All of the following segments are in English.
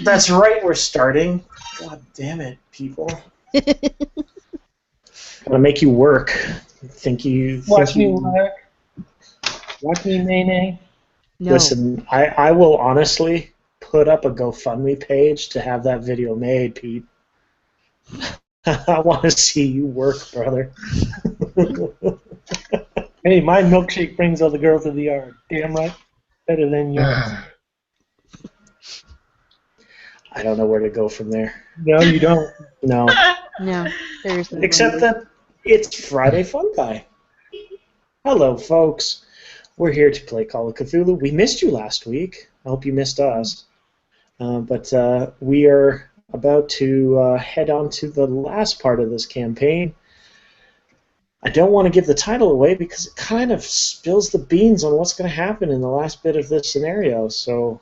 That's right, we're starting. God damn it, people. Gotta make you work. Watch me work. Watch me, Nene. No. Listen, I will honestly put up a GoFundMe page to have that video made, Pete. I want to see you work, brother. Hey, my milkshake brings all the girls to the yard. Damn right. Better than yours. I don't know where to go from there. No, you don't. No. No, seriously. Except that it's Friday Fungi. Hello, folks. We're here to play Call of Cthulhu. We missed you last week. I hope you missed us. But we are about to head on to the last part of this campaign. I don't want to give the title away because it kind of spills the beans on what's going to happen in the last bit of this scenario. So,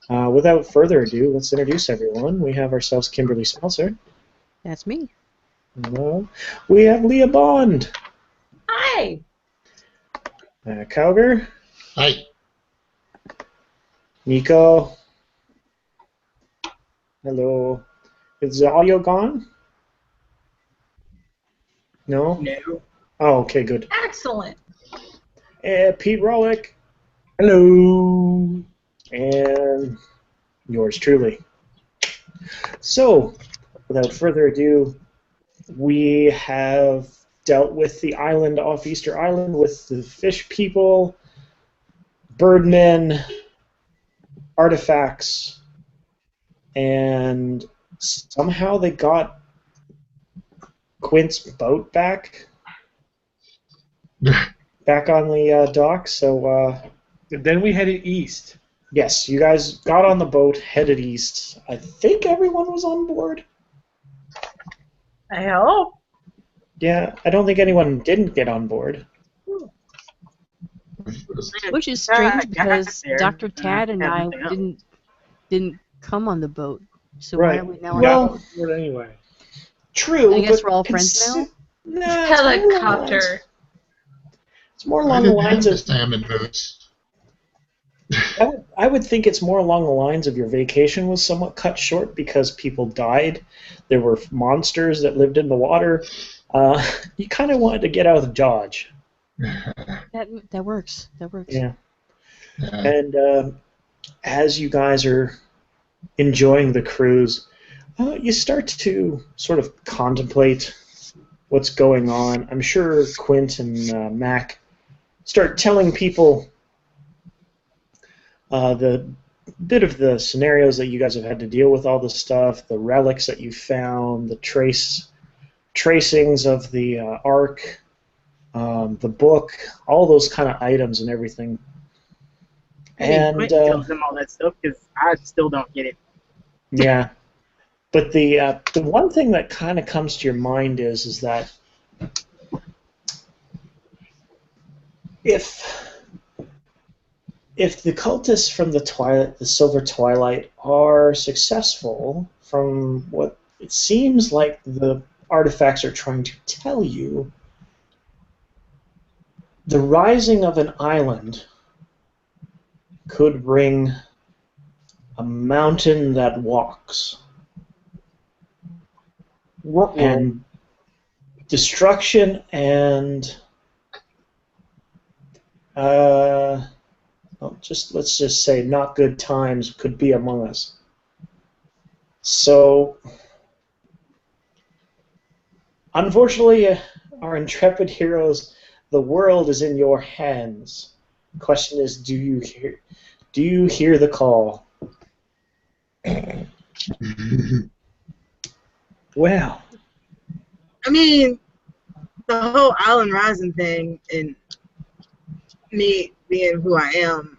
without further ado, let's introduce everyone. We have ourselves Kimberly Smelser. That's me. We have Leah Bond. Hi. Cowger. Hi. Nico. Hello. Is the audio gone? No? No. Oh, okay, good. Excellent. Pete Rollick. Hello. And yours truly. So, without further ado, we have dealt with the island off Easter Island with the fish people, birdmen, artifacts, and somehow they got Quint's boat back on the dock. So Then we headed east. yes, you guys got on the boat, headed east. I think everyone was on board. I hope. Yeah, I don't think anyone didn't get on board. Which is strange because Dr. Tad and I didn't come on the boat. So why Right. are we now Well, on board anyway. True. I guess but we're all friends now? Nah, Helicopter. It's more I along the didn't have lines the of. salmon moose. I would think it's more along the lines of your vacation was somewhat cut short because people died. There were monsters that lived in the water. You kind of wanted to get out of Dodge. That works. That works. Yeah. And as you guys are enjoying the cruise, you start to sort of contemplate what's going on. I'm sure Quint and Mac start telling people the bit of the scenarios that you guys have had to deal with, all the stuff, the relics that you found, the tracings of the Ark, the book, all those kind of items and everything. And Quint tells them all that stuff because I still don't get it. yeah, but the one thing that kind of comes to your mind is that if the cultists from the Silver Twilight are successful, from what it seems like the artifacts are trying to tell you, the rising of an island could bring a mountain that walks. And destruction and let's just say not good times could be among us. So, unfortunately, our intrepid heroes, the world is in your hands. The question is, do you hear the call? Well, I mean, the whole island rising thing and me being who I am,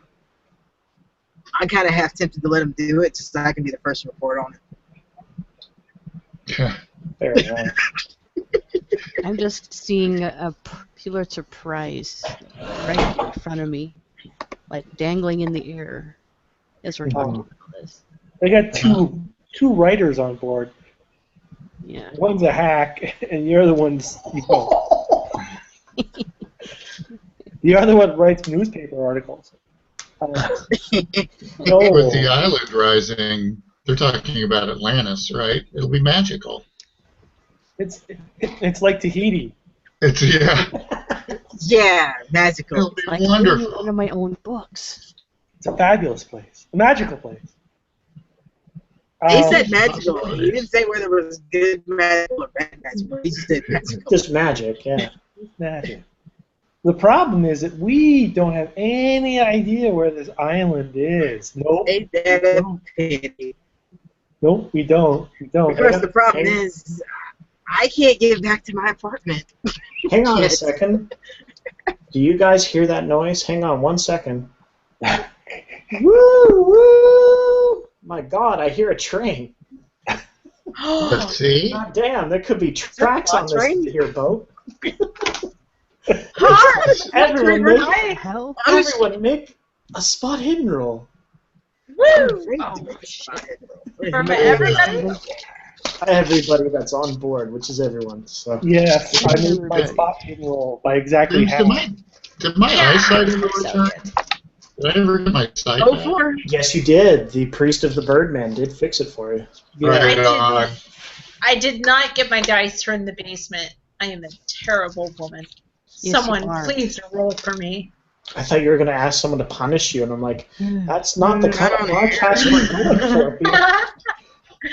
I kind of half tempted to let him do it just so I can be the first to report on it. Fair enough. I'm just seeing a Pulitzer Prize right in front of me, like dangling in the air as we're talking about this. they got two writers on board. Yeah. One's a hack, and the other one's the other one writes newspaper articles. With the island rising, They're talking about Atlantis, right? It'll be magical. It's like Tahiti. It's yeah. Yeah, magical. It'll be Like reading wonderful. one of my own books. It's a fabulous place, a magical place. He Um, said magical. He didn't say whether it was good magical or bad magical. He just said magical. Just magic, yeah. magic. The problem is that we don't have any idea where this island is. Nope. Ain't that a pity? Nope, we don't. We don't. Of course, the problem is I can't get back to my apartment. Hang on a Yes. second. Do you guys hear that noise? Hang on 1 second. Woo, woo! My God, I hear a train. Let's see. God damn, there could be tracks on this train? here boat. Everyone, Hell? Everyone make a spot hidden roll. Woo! Oh, From everybody? Everybody that's on board, which is everyone. So Yes, I made my spot hidden roll by exactly half. Did my eyesight ever return? Did I ever get my sight Oh, back? 4. yes, you did. The priest of the Birdman did fix it for you. Right I on. I did not get my dice from the basement. I am a terrible woman. Yes, Someone you are. please roll for me. I thought you were going to ask someone to punish you, and I'm like, that's not the kind of podcast we're going for.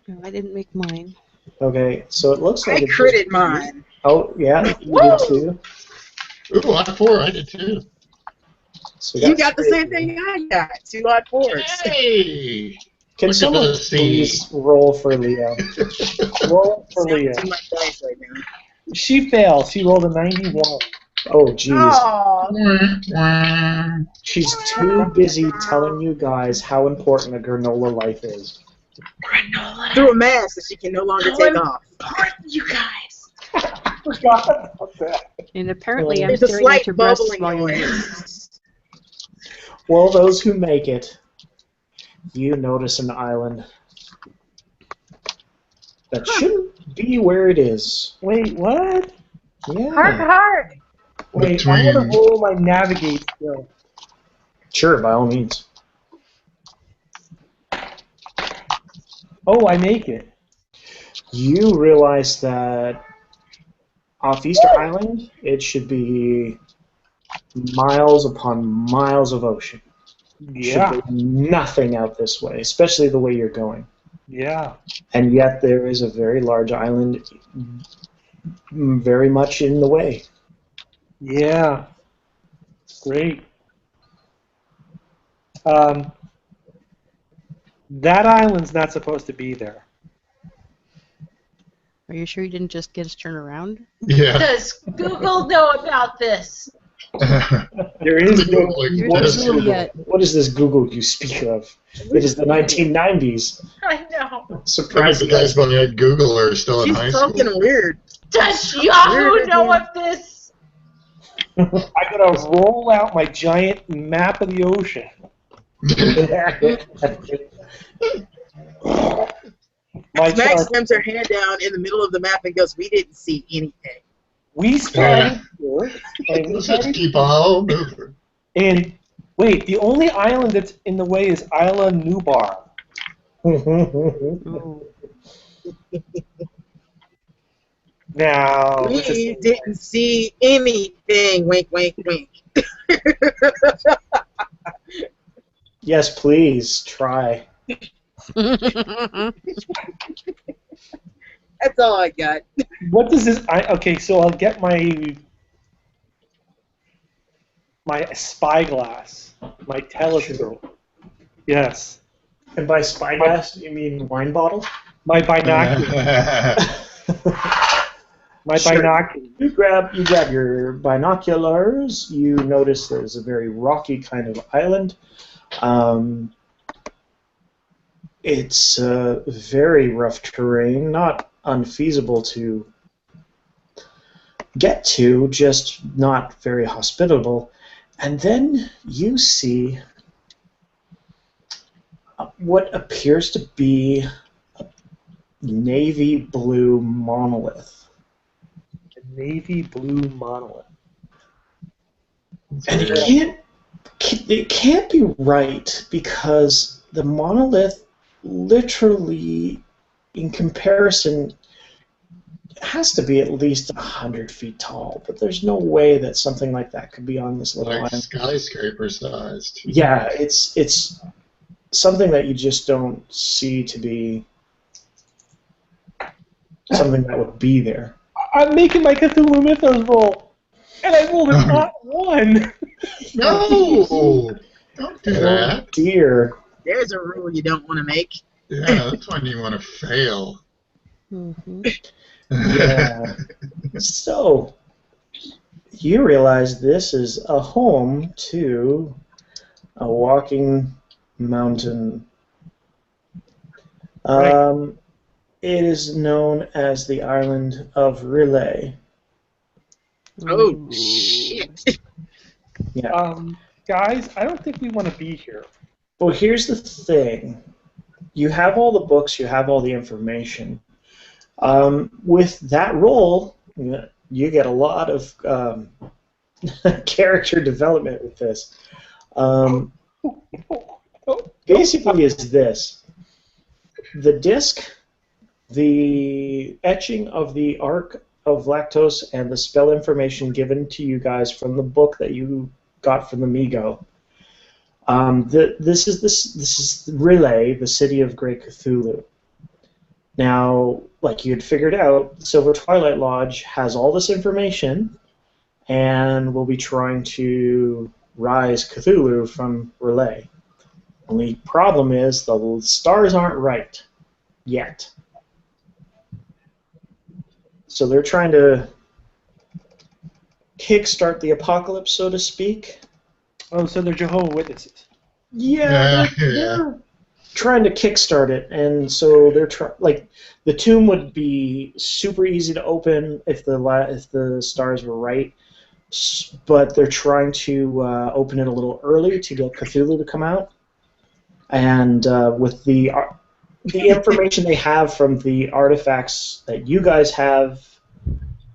No, I didn't make mine. Okay, so it looks like I it's just- critted mine. Oh, yeah, you did too. Ooh, I 4. I did too. So You got the three. same thing I got. 2 odd 4s. Hey! Can Look at someone those please roll for Leo? Roll for Leah. Too much dice right now. She failed. She rolled a 91. Oh, jeez. Aw. She's too busy telling you guys how important a granola life is. Granola. Through a mask that she can no longer take off. Important, you guys. Forgot about that. And apparently I'm There's a staring slight at your breasts bubbling while you're noise. Well, those who make it, you notice an island that shouldn't be where it is. Wait, what? Yeah. Hard. Wait, I want to roll my navigate skill. Sure, by all means. Oh, I make it. You realize that off Easter Island, it should be miles upon miles of ocean. Yeah, Should be nothing out this way, especially the way you're going. yeah. And yet there is a very large island very much in the way. Yeah. Great. That island's not supposed to be there. Are you sure you didn't just get us turned around? Yeah. Does Google know about this? There is no. Like, What is this- Google Google? yet. What is this Google you speak of? It is the 1990s. I know. Some of Surprising. the guys behind Google are still in She's high school. talking weird. Does Yahoo know of this? I gotta roll out my giant map of the ocean. My Max chart. slams her hand down in the middle of the map and goes, "We didn't see anything." We started here, and we Let's just started keep on moving. and wait, the only island that's in the way is Isla Nubar. Oh. Now, it's We a- didn't see anything. Wink, wink, wink. Yes, please try. That's all I got. what does this? Okay, so I'll get my spyglass, my telescope. Yes, And by spyglass, you mean wine bottle? my binocular. My Sure. binocular. You grab your binoculars. You notice there's a very rocky kind of island. It's very rough terrain, not unfeasible to get to, just not very hospitable. And then you see what appears to be a navy blue monolith. A navy blue monolith. And it can't be right because the monolith, literally, in comparison, has to be at least 100 feet tall. But there's no way that something like that could be on this little Like island. skyscraper sized. Yeah, it's something that you just don't see to be something that would be there. I'm making my Cthulhu Mythos roll, and I rolled a not one. No! Don't do Oh that. dear. There's a rule you don't want to make. Yeah, that's when you want to fail. Mm-hmm. Yeah. So, you realize this is a home to a walking mountain. It is known as the island of Relay. Oh, shit. Yeah. Guys, I don't think we want to be here. Well, here's the thing. You have all the books, you have all the information. With that roll, you get a lot of character development with this. Basically, is this. The disc, the etching of the Ark of Lactose, and the spell information given to you guys from the book that you got from the Migo. This is Relay, the city of Great Cthulhu. Now, like you had figured out, Silver Twilight Lodge has all this information, and will be trying to rise Cthulhu from Relay. Only problem is the stars aren't right yet. So they're trying to kickstart the apocalypse, so to speak. Oh, so they're Jehovah's Witnesses. Yeah, they're trying to kickstart it, and so they're like the tomb would be super easy to open if the stars were right, but they're trying to open it a little early to get Cthulhu to come out, and with the information they have from the artifacts that you guys have,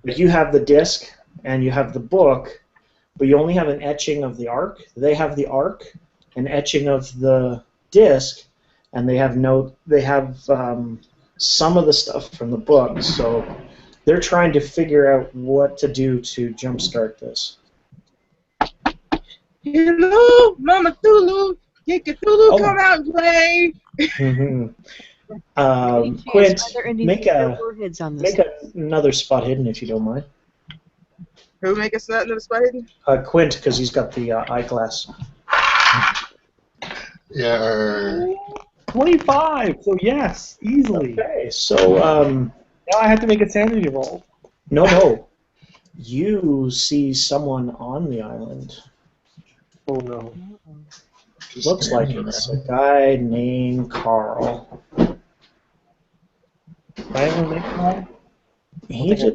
like you have the disc and you have the book, but you only have an etching of the Ark. They have the Ark, an etching of the disc, and they have some of the stuff from the book. So they're trying to figure out what to do to jumpstart this. Hello, Mama Cthulhu. Get Cthulhu come out and play. Mm-hmm. Any Quint, chance, are there any make warheads on this? another spot hidden if you don't mind. Who make us another spot hidden? Quint, because he's got the eyeglass. Yeah. 25, so yes, easily. Okay, so Now I have to make a sanity roll. no. You see someone on the island. Oh no. Just Looks like standing it's around. a guy named Carl. Right, make one?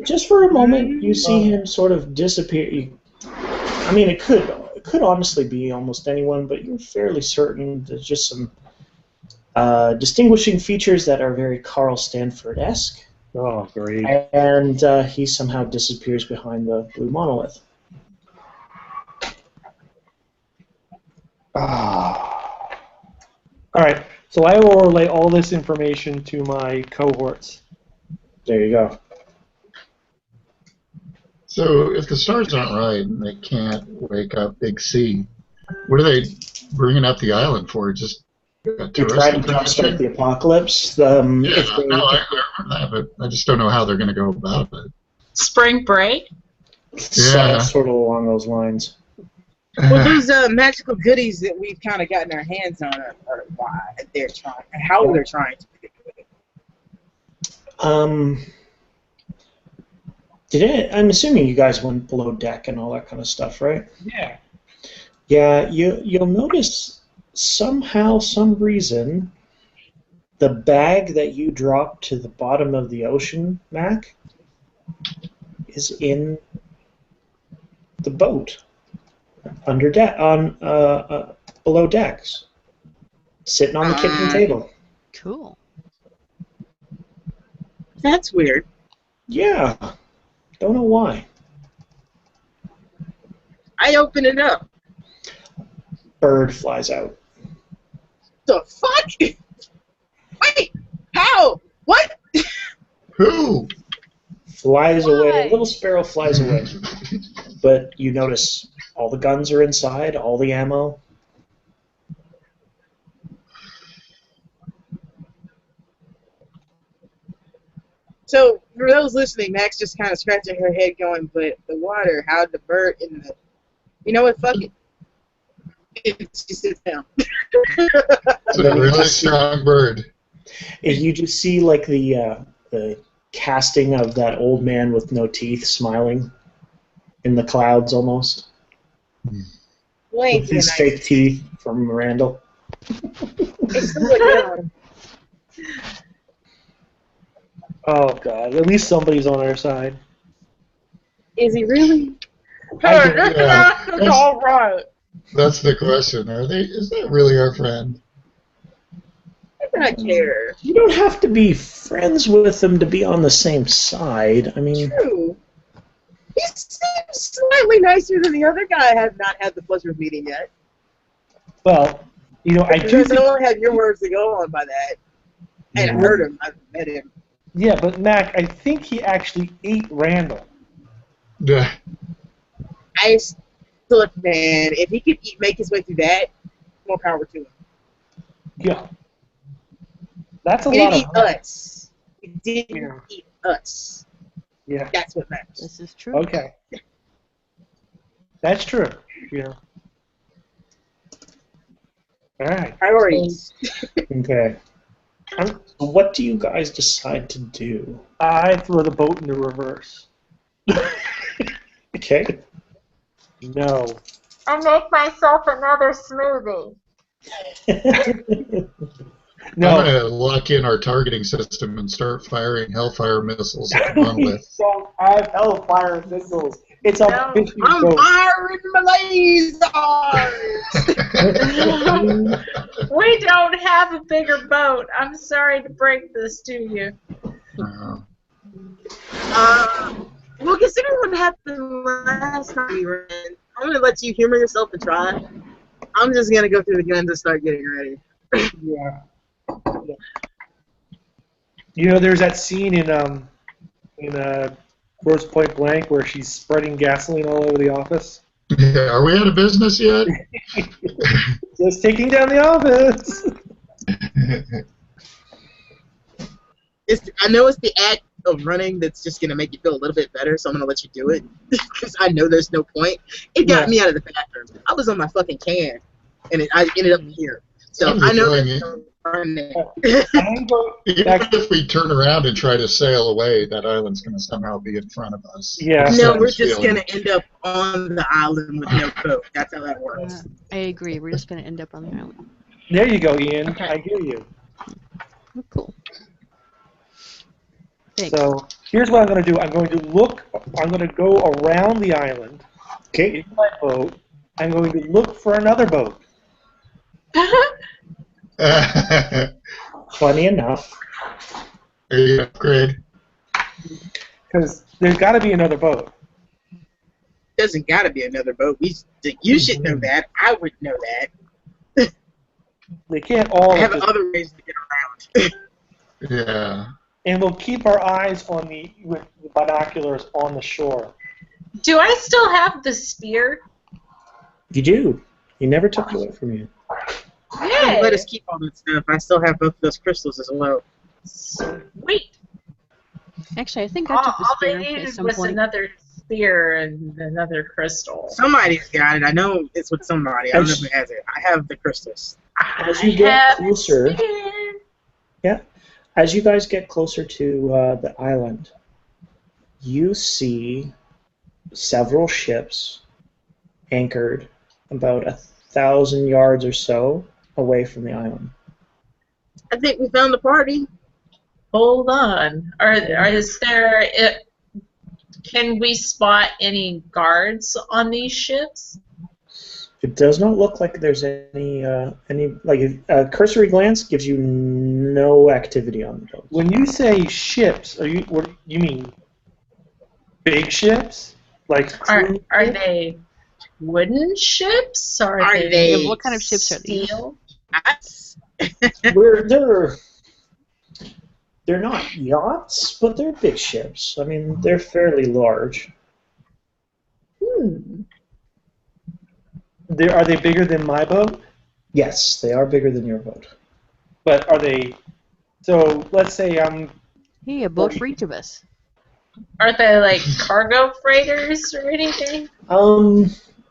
Just for a moment, you see him sort of disappear. I mean, it could honestly be almost anyone, but you're fairly certain there's just some distinguishing features that are very Carl Stanford-esque. Oh, great. And he somehow disappears behind the blue monolith. All right, so I will relay all this information to my cohorts. There you go. So if the stars aren't right and they can't wake up Big C, what are they bringing up the island for? Just You're trying to jumpstart the apocalypse. Yeah, no, I heard that, but I just don't know how they're going to go about it. Spring break? Yeah. Sort of along those lines. Well, those magical goodies that we've kind of gotten our hands on are why they're trying, how they're trying to do it. I'm assuming you guys went below deck and all that kind of stuff, right? Yeah. Yeah, you'll notice somehow, some reason, the bag that you dropped to the bottom of the ocean, Mac, is in the boat under deck, below decks, sitting on the kitchen table. Cool. That's weird. Yeah, don't know why. I open it up. Bird flies out. The fuck? Wait, how? What? Who? Flies away. Why? A little sparrow flies away. But you notice all the guns are inside, all the ammo. So, for those listening, Max just kind of scratching her head going, but the water, how'd the bird in the... You know what, fuck it. She sits down. It's a really strong bird. And you just see like the casting of that old man with no teeth smiling in the clouds almost. Wait, With his fake teeth from Randall. Oh god, at least somebody's on our side. Is he really? I don't- Yeah, All right. that's the question. Is that really our friend? I don't care. You don't have to be friends with them to be on the same side. I mean, True. He seems slightly nicer than the other guy I have not had the pleasure of meeting yet. Well, you know, I do Because I think, only have your words to go on by that. And I heard him. I've met him. yeah, but Mac, I think he actually ate Randall. Yeah. Look, man, if he could make his way through that, more power to him. Yeah. That's a He lot didn't of eat us. He didn't Yeah. eat us. Yeah. That's what matters. This is true. Okay. That's true. Yeah. All right. Priorities. okay. So what do you guys decide to do? I throw the boat into reverse. Okay. No. I make myself another smoothie. No. I'm going to lock in our targeting system and start firing Hellfire missiles at the monolith. Don't have hellfire missiles. It's a No, fishing I'm boat. firing my lasers! We don't have a bigger boat. I'm sorry to break this to you. Well, considering what happened last time we ran, I'm going to let you humor yourself and try. I'm just going to go through the guns and start getting ready. Yeah. You know, there's that scene in Grosse Point Blank where she's spreading gasoline all over the office. Yeah, are we out of business yet? Just taking down the office. I know it's the act of running that's just going to make you feel a little bit better, so I'm going to let you do it. Because I know there's no point. It got me out of the bathroom. I was on my fucking can, and I ended up here. So I'm I know enjoying there's it. no running. Even if we turn around and try to sail away, that island's going to somehow be in front of us. Yeah. That's No, what we're I'm just feeling. going to end up on the island with no boat. That's how that works. I agree. We're just going to end up on the island. There you go, Ian. Okay. I hear you. Oh, cool. Thanks. So here's what I'm going to do. I'm going to go around the island Okay. in my boat. I'm going to look for another boat. Funny enough. There you go, Greg. Because there's got to be another boat. Doesn't got to be another boat. You should know that. I would know that. They can't all. I have just- other ways to get around. Yeah. and we'll keep our eyes on with the binoculars on the shore. Do I still have the spear? You do. He never took it away from you. Yay! Let us keep all that stuff. I still have both of those crystals as well. Sweet. Actually, I think I All, took the all they spear at needed some was point. another spear and another crystal. Somebody's got it. I know it's with somebody. I don't know who has it. I have the crystals. As you get have closer, spear. as you guys get closer to the island, you see several ships anchored about 1,000 yards or so away from the island. I think we found the party. Hold on. Is there? Can we spot any guards on these ships? It does not look like there's any like a cursory glance gives you no activity on the boat. When you say ships, what you mean? Big ships? Like Are cruise ships? they wooden ships? Are Are they they Yeah, what kind of ships are these? steel? They're not yachts, but they're big ships. I mean, they're fairly large. Are they bigger than my boat? Yes, they are bigger than your boat. But are they? So let's say I'm. Hey, a boat for each of us. Are they like cargo freighters or anything?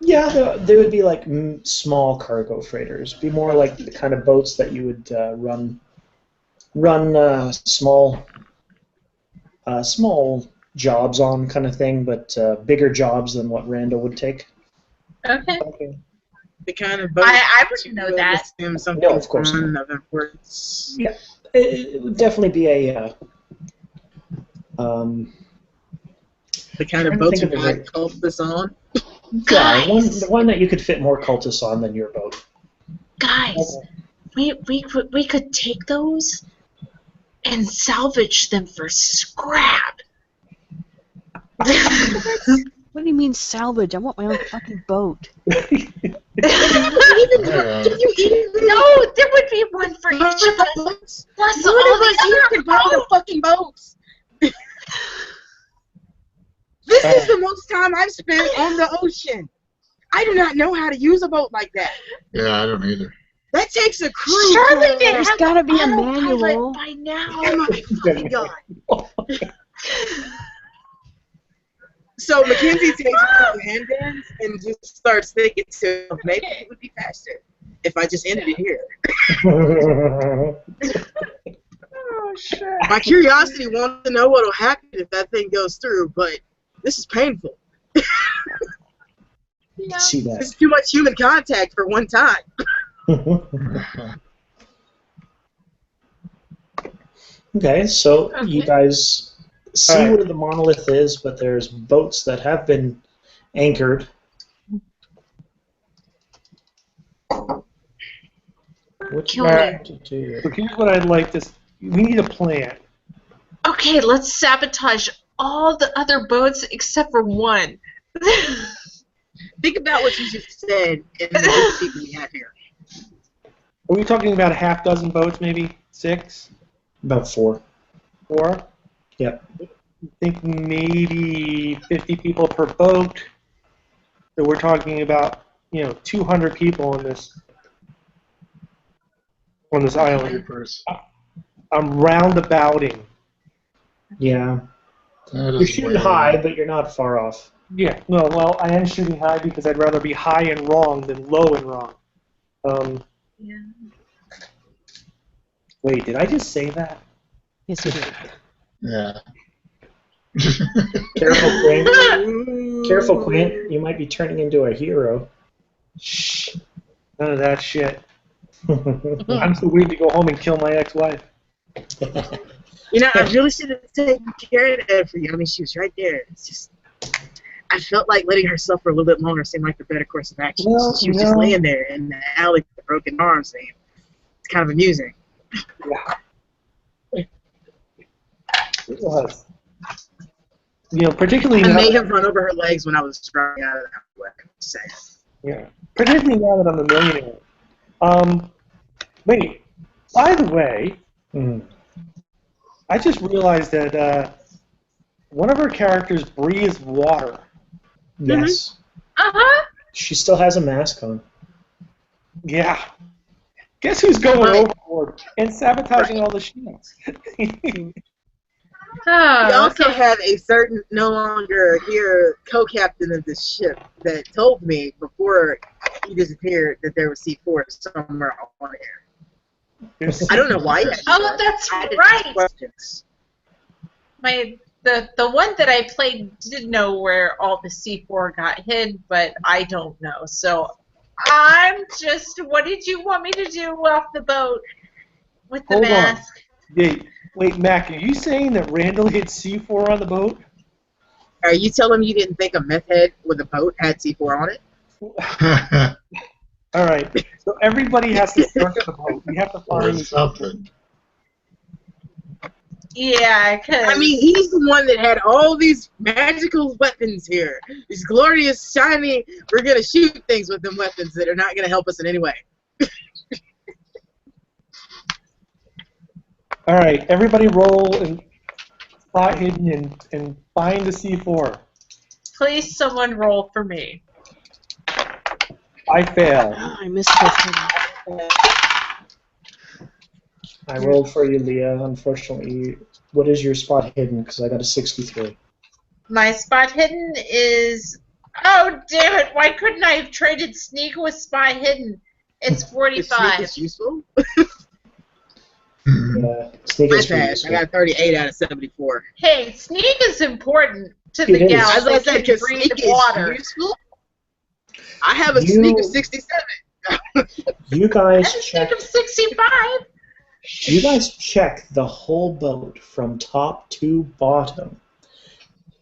Yeah, they would be like small cargo freighters. Be more like the kind of boats that you would run small jobs on, kind of thing, but bigger jobs than what Randall would take. Okay. The kind of boat I wouldn't know that. No, of course not. Of importance. Yeah, it would definitely be a. The kind of boat you might cultists on. Yeah, one that you could fit more cultists on than your boat. Guys, we could take those and salvage them for scrap. What do you mean salvage? I want my own fucking boat. No, there would be one for each of us. Plus all the other buy the fucking boats. This is the most time I've spent on the ocean. I do not know how to use a boat like that. Yeah, I don't either. That takes a crew. Surely they There's have gotta be a autopilot manual. by now. Oh my fucking god. So Mackenzie takes her handguns and just starts thinking to maybe it would be faster if I just ended it here. Oh shit. My curiosity wants to know what'll happen if that thing goes through, but this is painful. Yeah. See that. It's too much human contact for one time. Okay, so you guys see Alright. where the monolith is, but there's boats that have been anchored. What you Kill want to do? So here's what I'd like to. We need a plan. Okay, let's sabotage all the other boats except for one. Think about what you just said and the group of people we have here. Are we talking about a half dozen boats, maybe 6, About 4. 4? Yep. I think maybe 50 people per boat. So we're talking about 200 people on this island. I'm roundabouting. Yeah. That You're is shooting way- high, but you're not far off. Yeah. No. Well, I am shooting high because I'd rather be high and wrong than low and wrong. Yeah. Wait, did I just say that? Yes, you did. Yeah. Careful, Quinn. Careful, Quinn. You might be turning into a hero. Shh. None of that shit. I'm too weak to go home and kill my ex-wife. You know, I really should have taken care of that for you. I mean, she was right there. It's just, I felt like letting her suffer a little bit longer seemed like the better course of action. Well, She was just laying there in the alley with a broken arm, saying, it's kind of amusing. It was. Particularly I now. made him run over her legs when I was running out of that way. Say. Yeah. Particularly now that I'm a millionaire. Wait. By the way, I just realized that one of her characters breathes water. Yes. Uh-huh. She still has a mask on. Yeah. Guess who's going overboard and sabotaging all the ships? We also have a certain, no longer here, co-captain of this ship that told me before he disappeared that there was C4 somewhere on here. I don't know why yet. Oh, that's I didn't right. ask questions. The one that I played did know where all the C4 got hid, but I don't know. So I'm just. What did you want me to do off the boat with the Hold on. mask? Wait, Mac, are you saying that Randall hit C4 on the boat? Are you telling me you didn't think a meth head with a boat had C4 on it? All right. So everybody has to search the boat. We have to or find something. Yeah, because I mean, he's the one that had all these magical weapons here. These glorious, shiny, we're going to shoot things with them weapons that are not going to help us in any way. All right, everybody roll and spot hidden and find the C4. Please, someone roll for me. I fail. Oh, I missed this. I rolled for you, Leah. Unfortunately, what is your spot hidden? Because I got a 63. My spot hidden is... Oh, damn it. Why couldn't I have traded sneak with spot hidden? It's Is 45. sneak useful? Yeah, sneak I is pretty passed. I useful. got 38 out of 74. Hey, sneak is important to It the is. gal I was that going to say, can because breathe sneak is water. useful. I have a You- sneak of 67. You I guys have a sneak check. of 65. You guys check the whole boat from top to bottom.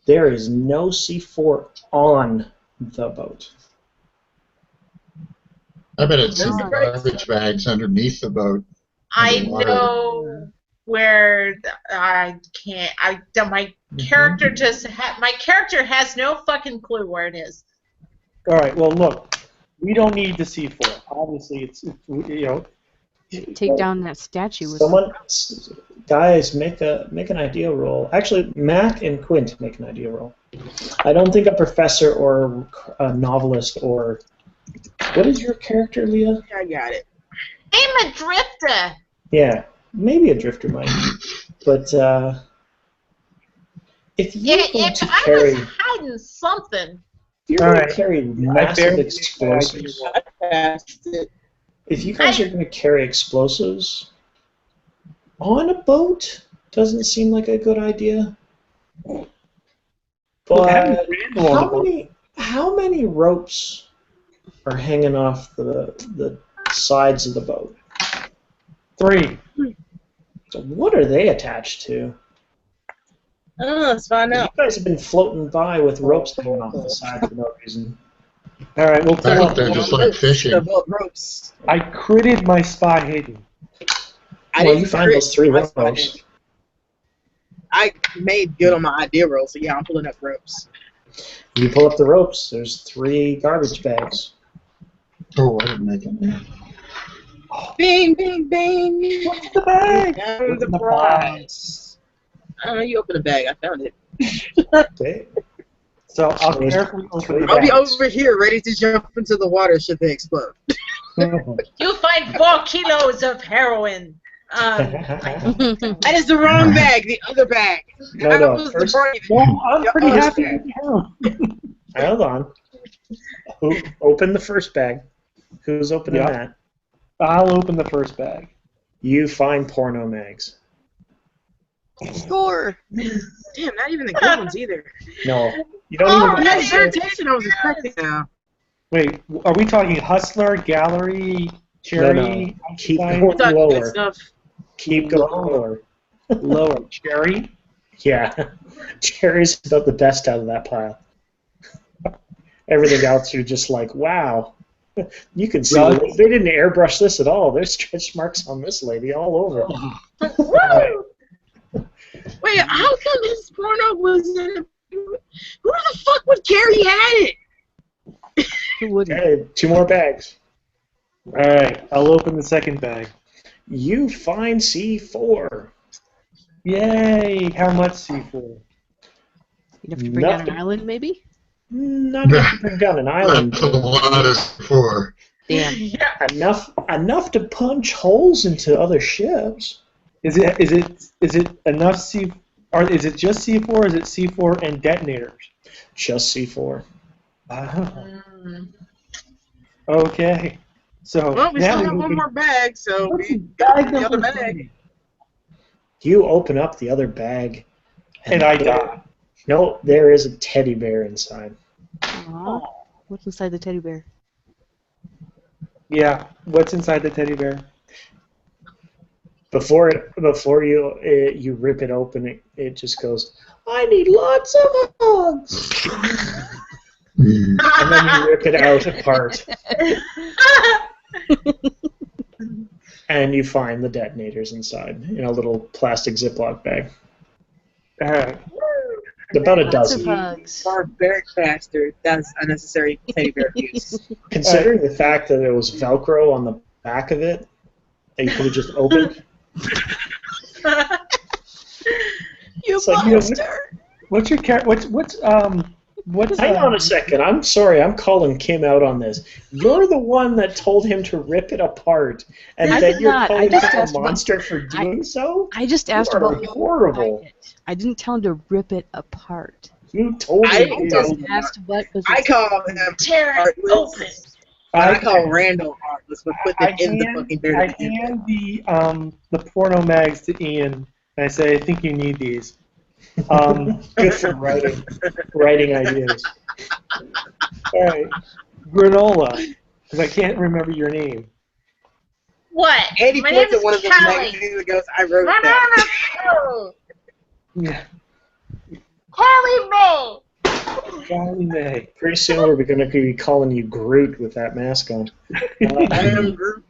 There is no C4 on the boat. I bet it's in Oh. garbage bags underneath the boat. I Underwater. know where I can't. My character my character has no fucking clue where it is. All right, well, look, we don't need the C4. Obviously, it's you know, Take down that statue. With Someone, guys, make an idea roll. Actually, Mac and Quint make an idea roll. I don't think a professor or a novelist or what is your character, Leah? I got it. I'm a drifter. Yeah, maybe a drifter might. But if you're going If to I carry, was hiding something. if you're All going to right. carry massive explosives, I passed it. if you guys are going to carry explosives on a boat, doesn't seem like a good idea. But how many ropes are hanging off the sides of the boat? 3. So what are they attached to? I don't know. Let's find You out. guys have been floating by with ropes hanging off the side for no reason. All right, well, I pull hope they're up. just like fishing. The boat ropes. I critted my spot hidden. I Well, didn't you find crit those 3 my spot ropes. hidden. I made good on my idea roll, so yeah, I'm pulling up ropes. You pull up the ropes. There's 3 garbage bags. Oh, I didn't make it. Bing, bing, bing. What's the bag? Down the the prize. I don't know. You open the bag. I found it. Okay. So I'll There's carefully open the I'll be bag. over here, ready to jump into the water should they explode. You'll find 4 kilos of heroin. That is the wrong bag. The other bag. No, That no, was the first- brain. Well, I'm pretty First happy bag. with him. Hold on. Who open the first bag? Who's opening Yeah. that? I'll open the first bag. You find porno mags. Score. Damn, not even the good ones either. No, you don't Oh, even. That's the irritation I was expecting now. Wait, are we talking Hustler, Gallery, Cherry? No. Keep Outside? going Talking good lower. stuff. Keep going lower. Lower. Cherry? Yeah, Cherry's about the best out of that pile. Everything else, you're just like, wow. You can see Yeah. they didn't airbrush this at all. There's stretch marks on this lady all over. Woo! Wait, how come his porno was in a... Who the fuck would carry had it? Who wouldn't? Okay, 2 more bags. All right, I'll open the second bag. You find C4. Yay! How much C4? You'd have to bring down an Nothing. island, maybe? Not enough to bring down an island. That's a lot of for. Damn. Yeah. Enough to punch holes into other ships. Is it enough C? Or is it just C4? Or is it C4 and detonators? Just C4. Okay. So Well, we now still have we one can- more bag, so What's we bag the other number bag. 3? You open up the other bag. And I die. No, there is a teddy bear inside. Aw. What's inside the teddy bear? Yeah. What's inside the teddy bear? Before you rip it open, it just goes, I need lots of hugs. Hmm. And then you rip it out apart. And you find the detonators inside in a little plastic Ziploc bag. All right. About a Lots of dozen. hugs. Barbaric bastard. That's unnecessary teddy bear use. Considering the fact that there was Velcro on the back of it, that you could have just opened. It's like, monster. What's your what's hang on a second. I'm sorry. I'm calling Kim out on this. You're the one that told him to rip it apart, and I then did you're not. I calling just him a asked what- monster for doing so? I just asked You are about horrible. I didn't tell him to rip it apart. You told I him I didn't to. tell just him. asked what was. I call him Tear it heartless. open. I call Randall heartless, but put them in the fucking bear. I hand the porno mags to Ian, and I say, I think you need these. Good for writing ideas. All right, granola, because I can't remember your name. What? Eddie My name points is at one of the Callie. magazines and goes, I wrote My that. name is Callie. Yeah, Callie May. Golly May. Pretty soon we're going to be calling you Groot with that mask on. I am Groot.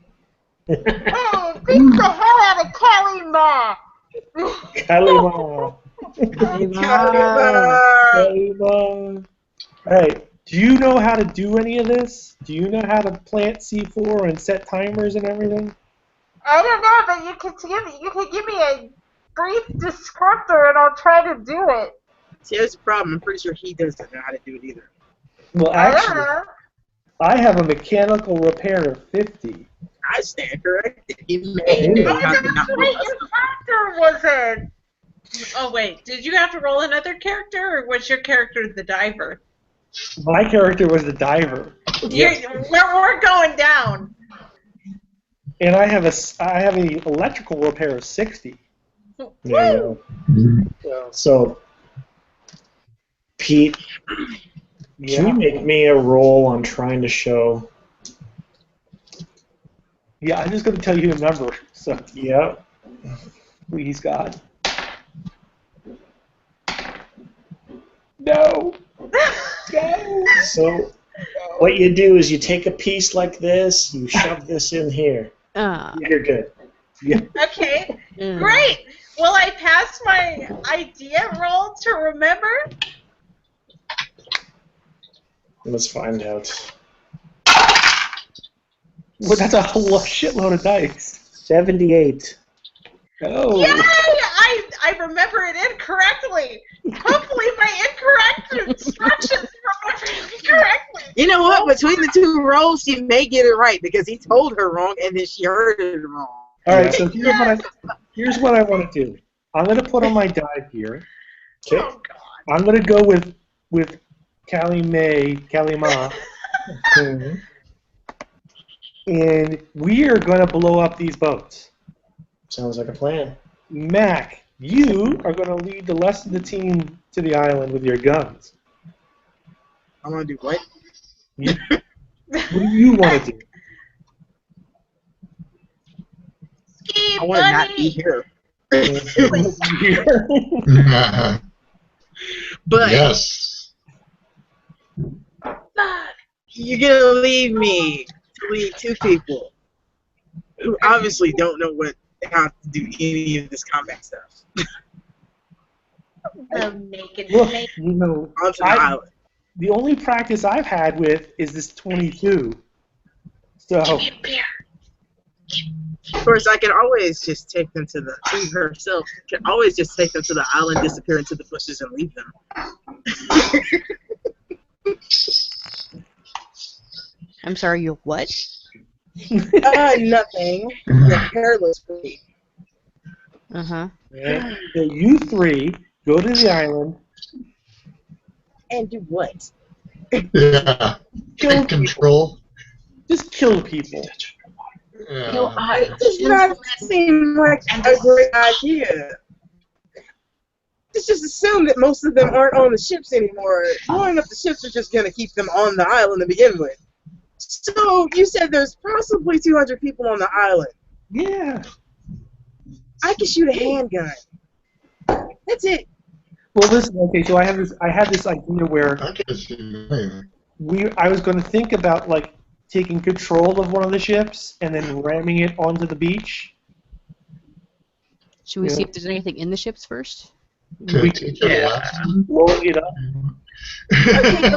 Hey, beat the hell out of Callie Ma. Kalima. All right, do you know how to do any of this? Do you know how to plant C4 and set timers and everything? I don't know, but you can give me a brief descriptor and I'll try to do it. See, that's the problem. I'm pretty sure he doesn't know how to do it either. Well, I don't actually, know. I have a mechanical repair of 50. I stand corrected. He may Ooh. know how to not Wait, move your us. character wasn't. Oh wait, did you have to roll another character, or was your character the diver? My character was the diver, We're going down. and I have a electrical repair of 60. There you go. So, Pete, can you Yeah, make me a roll on trying to show? yeah. I'm just going to tell you the number. So Yeah. please, God. No. No. So, what you do is you take a piece like this, you shove this in here. You're good. Okay, great. Will I pass my idea roll to remember? Let's find out. Well, that's a whole shitload of dice. 78. Oh. Yay! I remember it incorrectly. Hopefully my incorrect instructions remember it correctly. You know what? Between the two rolls, she may get it right because he told her wrong and then she heard it wrong. All right, so here's what I want to do. I'm going to put on my die here. Okay. Oh God. I'm going to go with Kalima, Mhm. and we are going to blow up these boats. Sounds like a plan. Mac, you are going to lead the rest of the team to the island with your guns. I'm going to do what? What do you want to do? Ski I want to not be here. But Yes. you're going to leave me to lead two people who obviously don't know how to do any of this combat stuff The naked Look, snake. you know, onto the island. the only practice I've had with is this 22. So, Of course, I can always just take them to the she herself can always just take them to the island, disappear into the bushes, and leave them. I'm sorry, you're what? Nothing. The hairless freak. Uh-huh. yeah, so you three go to the island. And do what? Yeah. Take control. Just kill people. Yeah. It does not seem like a great idea. Just assume that most of them aren't on the ships anymore. Blowing up the ships are just going to keep them on the island to begin with. So, you said there's possibly 200 people on the island. Yeah. I can shoot a handgun. That's it. Well, listen. Okay, so I had this idea where I guess you I was going to think about like taking control of one of the ships and then ramming it onto the beach. Should we Yeah. see if there's anything in the ships first? We teach her a lesson. blowing it up.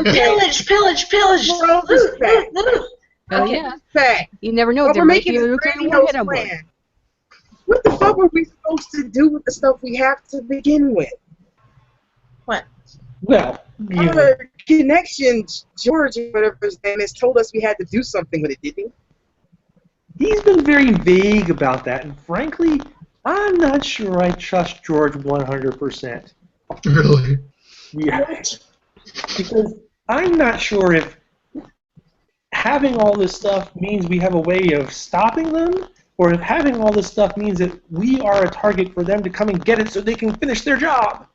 Pillage, pillage, pillage. Roll this back. Oh Okay, yeah. back. You never know. But There we're might be making a a nuclear grandiose warhead on board. plan. What the fuck were we supposed to do with the stuff we have to begin with? What? Well, you know, Our connection, George, whatever his name is, told us we had to do something with it, didn't he? he's been very vague about that, and frankly, I'm not sure I trust George 100%. Really? Yeah. Because I'm not sure if having all this stuff means we have a way of stopping them, or if having all this stuff means that we are a target for them to come and get it so they can finish their job.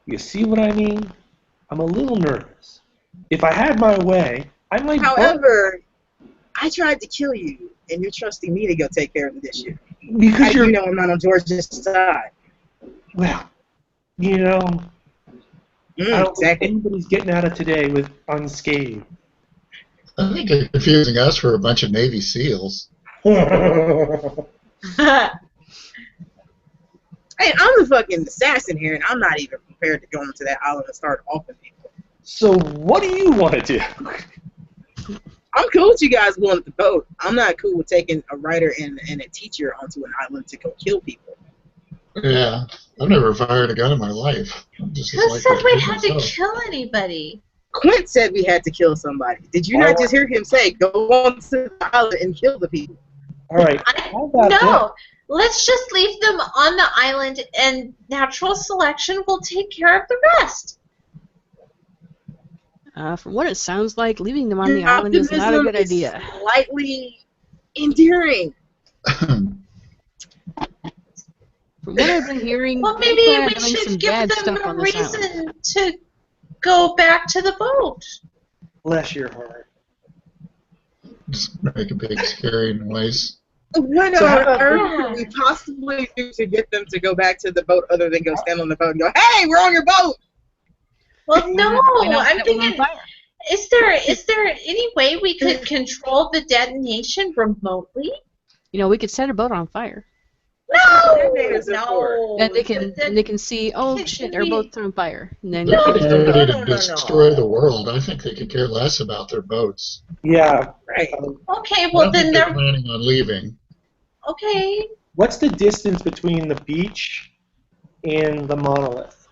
You see what I mean? I'm a little nervous. If I had my way, I might... However, I tried to kill you, and you're trusting me to go take care of the issue. How Because do you're... you know I'm not on George's side? Well, you know, I don't think Exactly. anybody's getting out of today with unscathed. I think you're confusing us for a bunch of Navy SEAls. Hey, I'm the fucking assassin here, and I'm not even prepared to go into that island and start offing people. So what do you want to do? I'm cool with you guys going with the boat. I'm not cool with taking a writer and a teacher onto an island to go kill people. Yeah, I've never fired a gun in my life. I'm just Who like said that we kid had to myself. kill anybody? Quint said we had to kill somebody. Did you not just hear him say, go on to the island and kill the people? All right. How about that? No, let's just leave them on the island, and natural selection will take care of the rest. From what it sounds like, leaving them on the island is not a good idea. Slightly endearing. From what I've been hearing, Well, they maybe plan on we doing some should give bad them stuff a on this island. reason to go back to the boat. Bless your heart. Just make a big scary noise. What So how on about earth could we possibly do to get them to go back to the boat other than go stand on the boat and go, hey, we're on your boat? Well, no, Why not I'm set one on thinking, fire? is there any way we could control the detonation remotely? You know, we could set a boat on fire. No, Detonators are no. Then they can see, oh shit, our boat's on fire. And then They're getting no, ready no, to no. destroy the world. I think they could care less about their boats. Yeah. Right. Okay, I well don't then think they're they're planning on leaving. okay. What's the distance between the beach and the monolith?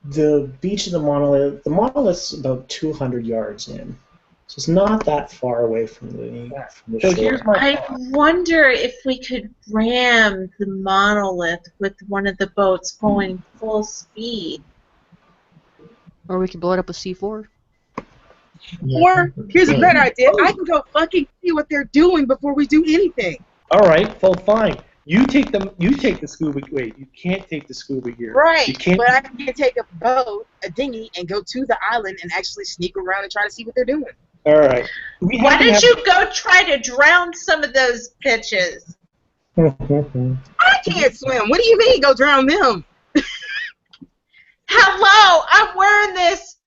The beach of the monolith's about 200 yards in. So it's not that far away from the So shore. here's my I thought. wonder if we could ram the monolith with one of the boats going full speed. or we could blow it up with C4. Yeah, Or, here's a better idea. Oh. I can go fucking see what they're doing before we do anything. All right, well, fine. You take the scuba. Wait, you can't take the scuba gear. Right. You can't. But I can take a boat, a dinghy, and go to the island and actually sneak around and try to see what they're doing. All right. We Why have to don't have- you go try to drown some of those bitches? I can't swim. What do you mean go drown them? Hello, I'm wearing this.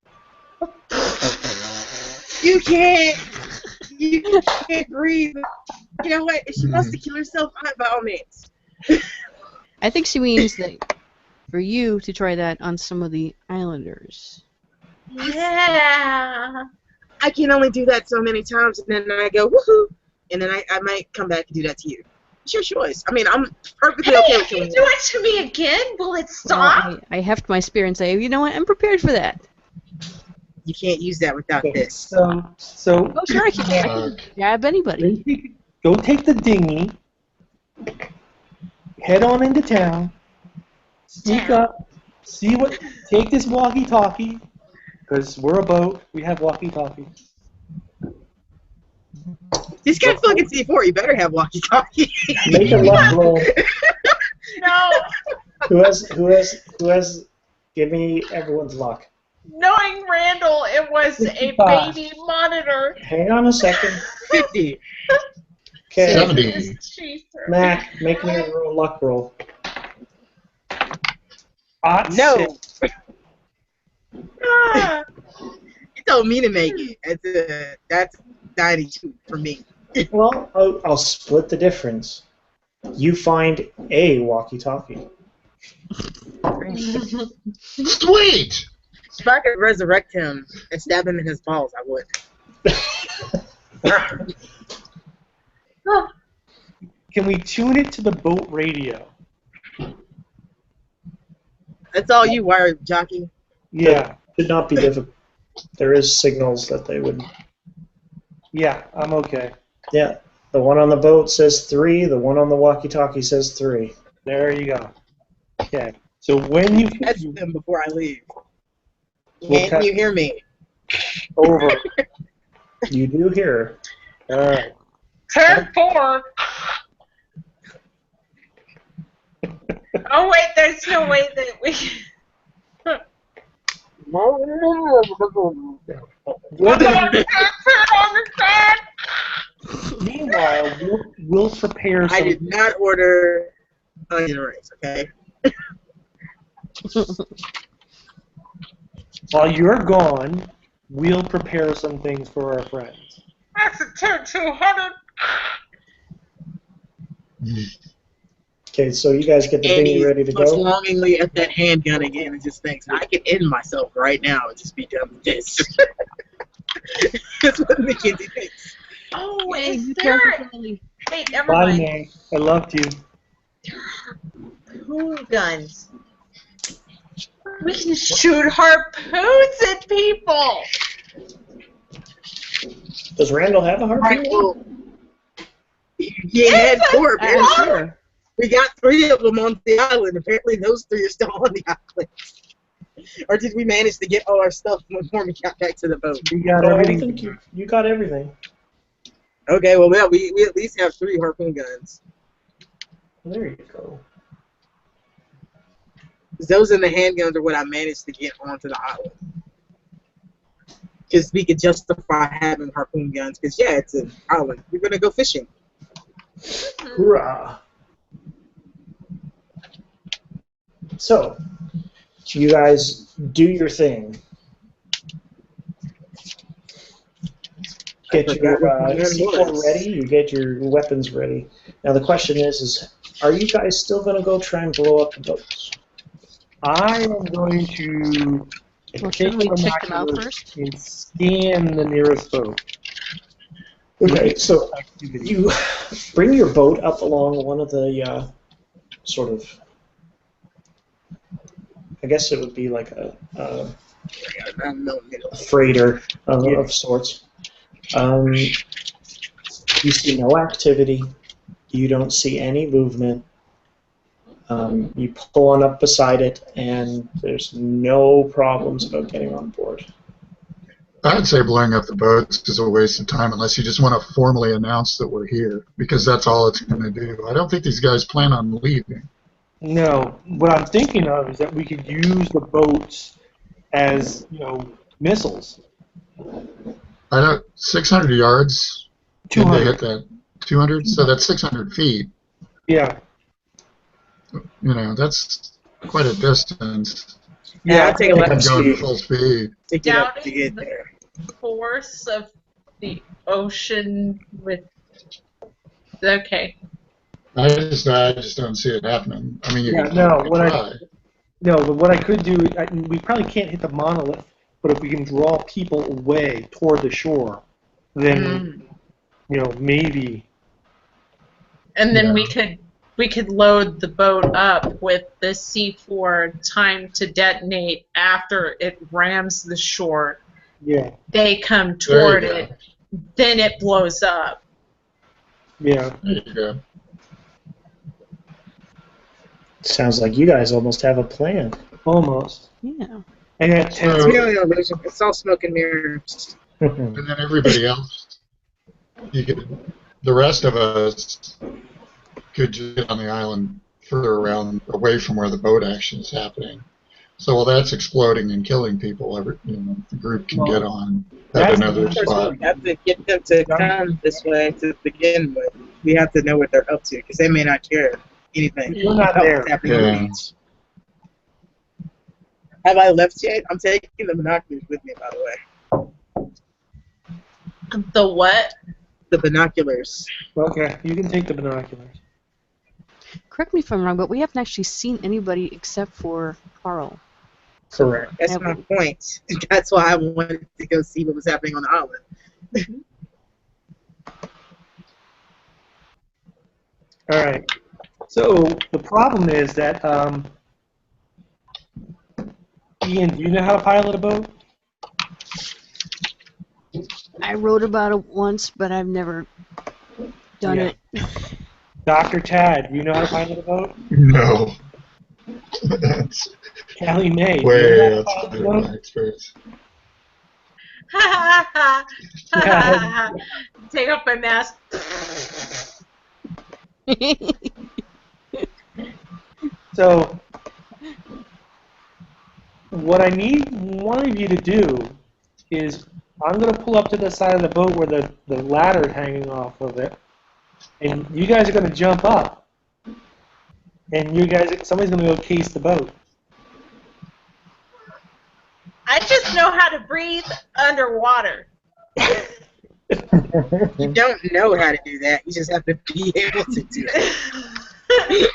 You can't breathe. You know what? If she wants to kill herself, by all means. I think she means that for you to try that on some of the islanders. Yeah. I can only do that so many times, and then I go, woohoo, and then I might come back and do that to you. It's your choice. I mean, I'm perfectly Hey, okay with if you killing do you. it to me again, will it stop? Well, I heft my spear and say, you know what, I'm prepared for that. You can't use that without this. So Oh, sure, I can grab anybody. go take the dinghy, head on into town, sneak up, take this walkie-talkie, because we're a boat, we have walkie-talkies. He's got fucking C4. You better have walkie-talkie. Make a luck roll. No. Who has? Give me everyone's luck. Knowing Randall, it was a 55. baby monitor. Hang on a second. 50. Okay, 70. Mac, make me a luck roll. No. Ah. You told me to make it. That's 92 for me. Well, I'll split the difference. You find a walkie-talkie. Sweet! If I could resurrect him and stab him in his balls, I would. Oh, Can we tune it to the boat radio? That's all you wired, jockey. Yeah. Should not be difficult. There is signals that they would. Yeah, I'm okay. Yeah, the one on the boat says 3. The one on the walkie-talkie says 3. There you go. Okay. So when you Catch them before I leave. We'll Can you hear me? over. You do hear. All right. Turn 4. Oh wait, there's no way that we. Meanwhile, we'll prepare I some. did not order onion rings, okay? While you're gone, we'll prepare some things for our friends. That's a turn 200. Okay, so you guys get the And dinghy he ready to looks go. longingly at that handgun again and just thinks, I can end myself right now and just be done with this. That's what Mackenzie thinks. Oh, Hey, is be there? careful, Billy. Wait, never Bye, mind. May. I loved you. Harpoon guns. We can shoot harpoons at people. Does Randall have a harpoon? Right, well, you had 4, I'm apparently. sure. We got 3 of them on the island. Apparently those 3 are still on the island. Or did we manage to get all our stuff before we got back to the boat? We got Oh, I everything. think you got everything. Okay, well, yeah, we at least have 3 harpoon guns. There you go. 'Cause those and the handguns are what I managed to get onto the island. Because we could justify having harpoon guns. Because, yeah, it's an island. We're going to go fishing. Hoorah! So, you guys do your thing. Get your C4 ready. You get your weapons ready. Now the question is are you guys still going to go try and blow up the boats? I am going to Well, take shouldn't we the check them out binoculars first? and scan the nearest boat. Okay, so Activity. you bring your boat up along one of the sort of, I guess it would be like a freighter of sorts. You see no activity. You don't see any movement. You pull on up beside it, and there's no problems about getting on board. I'd say blowing up the boats is a waste of time unless you just want to formally announce that we're here, because that's all it's going to do. I don't think these guys plan on leaving. No, what I'm thinking of is that we could use the boats as, missiles. I don't. 600 yards. Did they 200. hit that? 200. So that's 600 feet. Yeah. That's quite a distance. Yeah, I'd take a I'm left going speed full speed. to get up to Doubting get the there. force of the ocean with. Okay. I just don't see it happening. I mean, you can No, try. but what I could do, we probably can't hit the monolith, but if we can draw people away toward the shore, then, maybe. And then Yeah. we could load the boat up with the C4 timed to detonate after it rams the shore. Yeah. They come There toward you go. it, then it blows up. Yeah. There you go. Sounds like you guys almost have a plan. Almost. Yeah. And at 10, It's really an illusion. It's all smoke and mirrors. And then everybody else, the rest of us could just get on the island further around, away from where the boat action is happening. So while that's exploding and killing people, the group can get on at that's- another Of course, spot. we have to get them to come this way to begin with. We have to know what they're up to because they may not care anything. We're not about there. what's happening on the Yeah. beach. Have I left yet? I'm taking the binoculars with me, by the way. The what? The binoculars. okay, you can take the binoculars. Correct me if I'm wrong, but we haven't actually seen anybody except for Carl. Correct. That's Yeah, my point. That's why I wanted to go see what was happening on the island. All right. So the problem is that Ian, do you know how to pilot a boat? I wrote about it once, but I've never done Yeah. it. Dr. Tad, do you know how to pilot a boat? No. That's Callie Mae, do you way know how to outside pilot a of my boat? experience. Yeah. Take off my mask. So, what I need one of you to do is I'm going to pull up to the side of the boat where the ladder is hanging off of it, and you guys are going to jump up, and somebody's going to go case the boat. I just know how to breathe underwater. You don't know how to do that. You just have to be able to do it.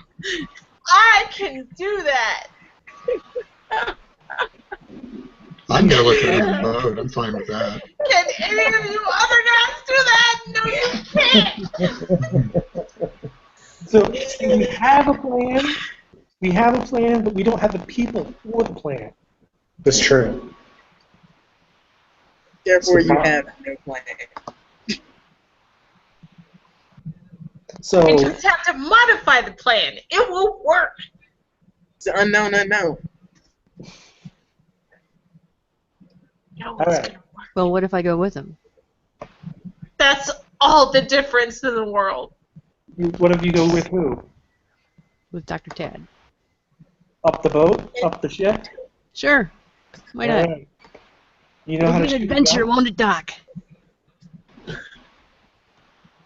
I can do that. I can go with the boat. I'm fine with that. Can any of you other guys do that? No, you can't. So see, we have a plan. We have a plan, but we don't have the people for the plan. That's true. Therefore, you have no plan. So You just have to modify the plan. It will work. It's an unknown unknown. No, All it's right. gonna work. Well, what if I go with him? That's all the difference in the world. What if you go with who? With Dr. Tad? Up the boat? Up the ship? Sure. Why All not? right. You know how It'll to be an shoot a adventure, gun? won't it, Doc?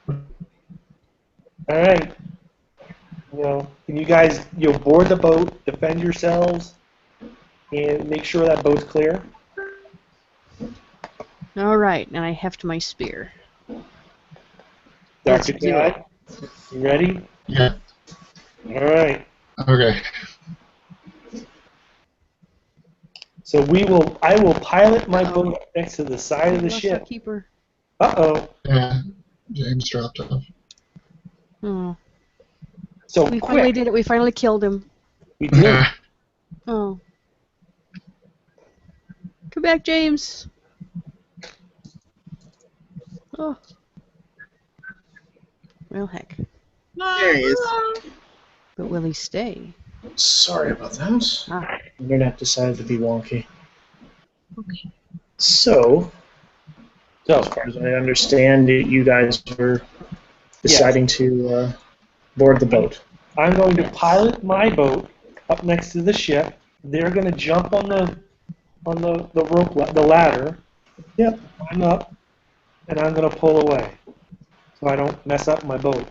All right. Can you guys board the boat, defend yourselves, and make sure that boat's clear? All right, and I heft my spear. Let's Dr. do Tad, you ready? Yeah. All right. Okay. So I will pilot my boat next to the side of the Lost our ship. keeper. Uh-oh. Yeah. James dropped off. Oh. So We quick. finally did it. We finally killed him. We did. Oh. Come back, James. Oh. Well, heck. There he is. But will he stay? Sorry about that. Ah. Internet decided to be wonky. Okay. So, as far as I understand, you guys were deciding to board the boat. I'm going to pilot my boat up next to the ship. They're going to jump on the rope, the ladder. Yep. I'm up, and I'm going to pull away, so I don't mess up my boat.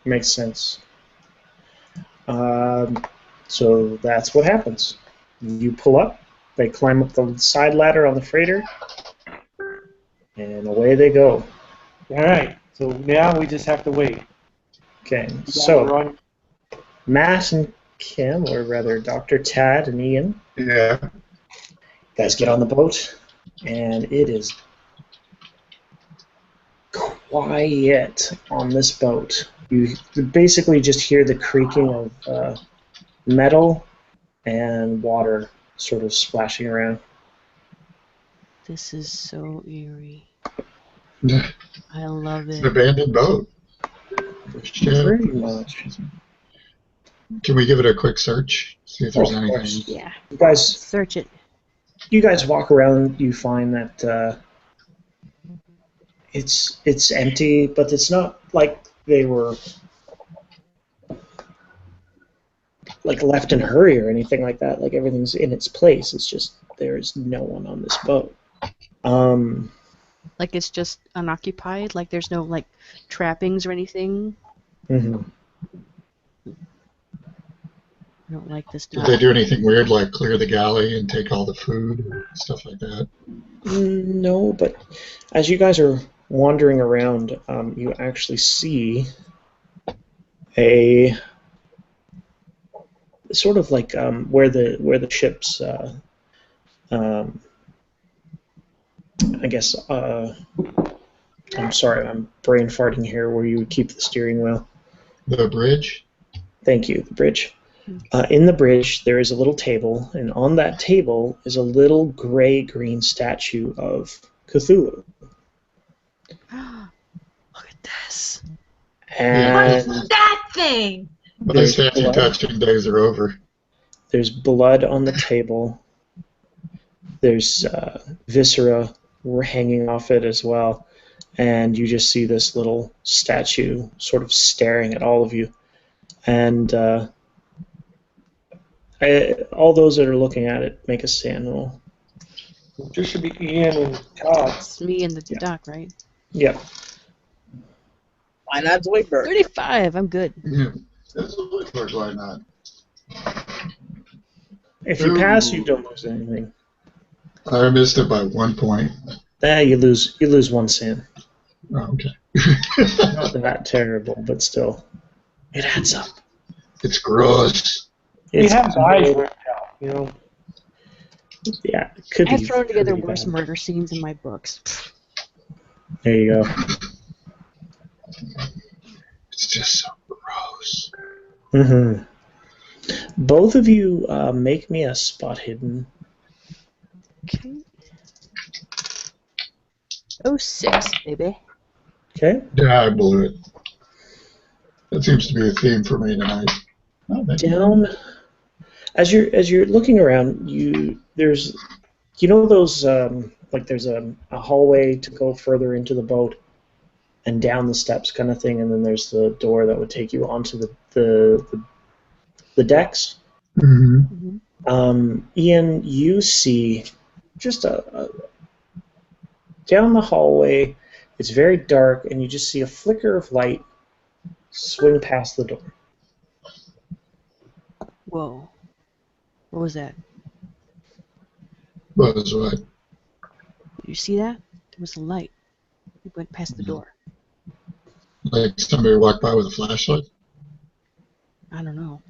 Makes sense. So that's what happens. You pull up, they climb up the side ladder on the freighter, and away they go. All right. So now we just have to wait. Okay, You guys are so on- Matt and Kim, or rather Dr. Tad and Ian, Yeah. guys get on the boat, and it is quiet on this boat. You basically just hear the creaking of metal and water sort of splashing around. This is so eerie. It's I love an it. abandoned boat. Yeah. Pretty much. Can we give it a quick search? See if there's Oh, of anything. course. Yeah. You Search it. guys walk around. You find that it's empty, but it's not like they were like left in a hurry or anything like that. Like everything's in its place. It's just there's no one on this boat. Like it's just unoccupied? Like there's no, like, trappings or anything? Mhm. I don't like this Did dog. they do anything weird like clear the galley and take all the food or stuff like that? No, but as you guys are wandering around, you actually see a sort of like where the ship's I guess I'm sorry, I'm brain farting here. Where you would keep the steering wheel. The bridge? Thank you, the bridge. In the bridge, there is a little table, and on that table is a little gray-green statue of Cthulhu. Look at this. And What's that thing? My There's statue blood. touching days are over. There's blood on the table. There's viscera hanging off it as well. And you just see this little statue sort of staring at all of you. And all those that are looking at it make a sand roll. There should be Ian and Todd. It's me and the doc, right? Yep. Why not Zoidberg? 35. I'm good. Yeah. That's why not? If you pass, you don't lose anything. I missed it by 1 point. You lose 1 sand. Oh, okay. Not that terrible, but still, it adds up. It's gross. We It's have guys worked out, you know. Yeah, it could I've be thrown together pretty worse bad. murder scenes in my books. There you go. It's just so gross. Mm-hmm. Both of you make me a spot hidden. Okay. Oh, 6, baby. Okay. Yeah, I blew it. That seems to be a theme for me tonight. Oh, thank you. Down. As you're looking around, there's those like there's a hallway to go further into the boat and down the steps kind of thing, and then there's the door that would take you onto the decks. Mhm. Ian, you see just a down the hallway. It's very dark, and you just see a flicker of light swing past the door. Whoa. What was that? What was what? Did you see that? There was a light. It went past the door. Like somebody walked by with a flashlight? I don't know.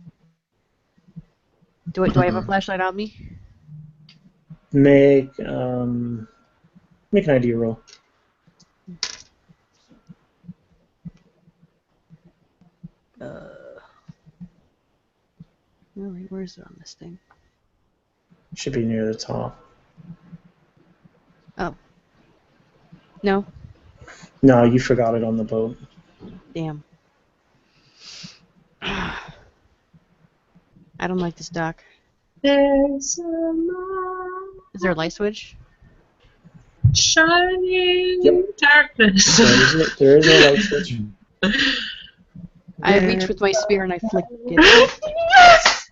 Do I have a flashlight on me? Make an idea roll. Where is it on this thing? Should be near the top. Oh. No? No, you forgot it on the boat. Damn. I don't like this dock. There's a light Is there a light switch? shining Yep. darkness. There is no light switch. I reach with my spear and I flick it. Yes!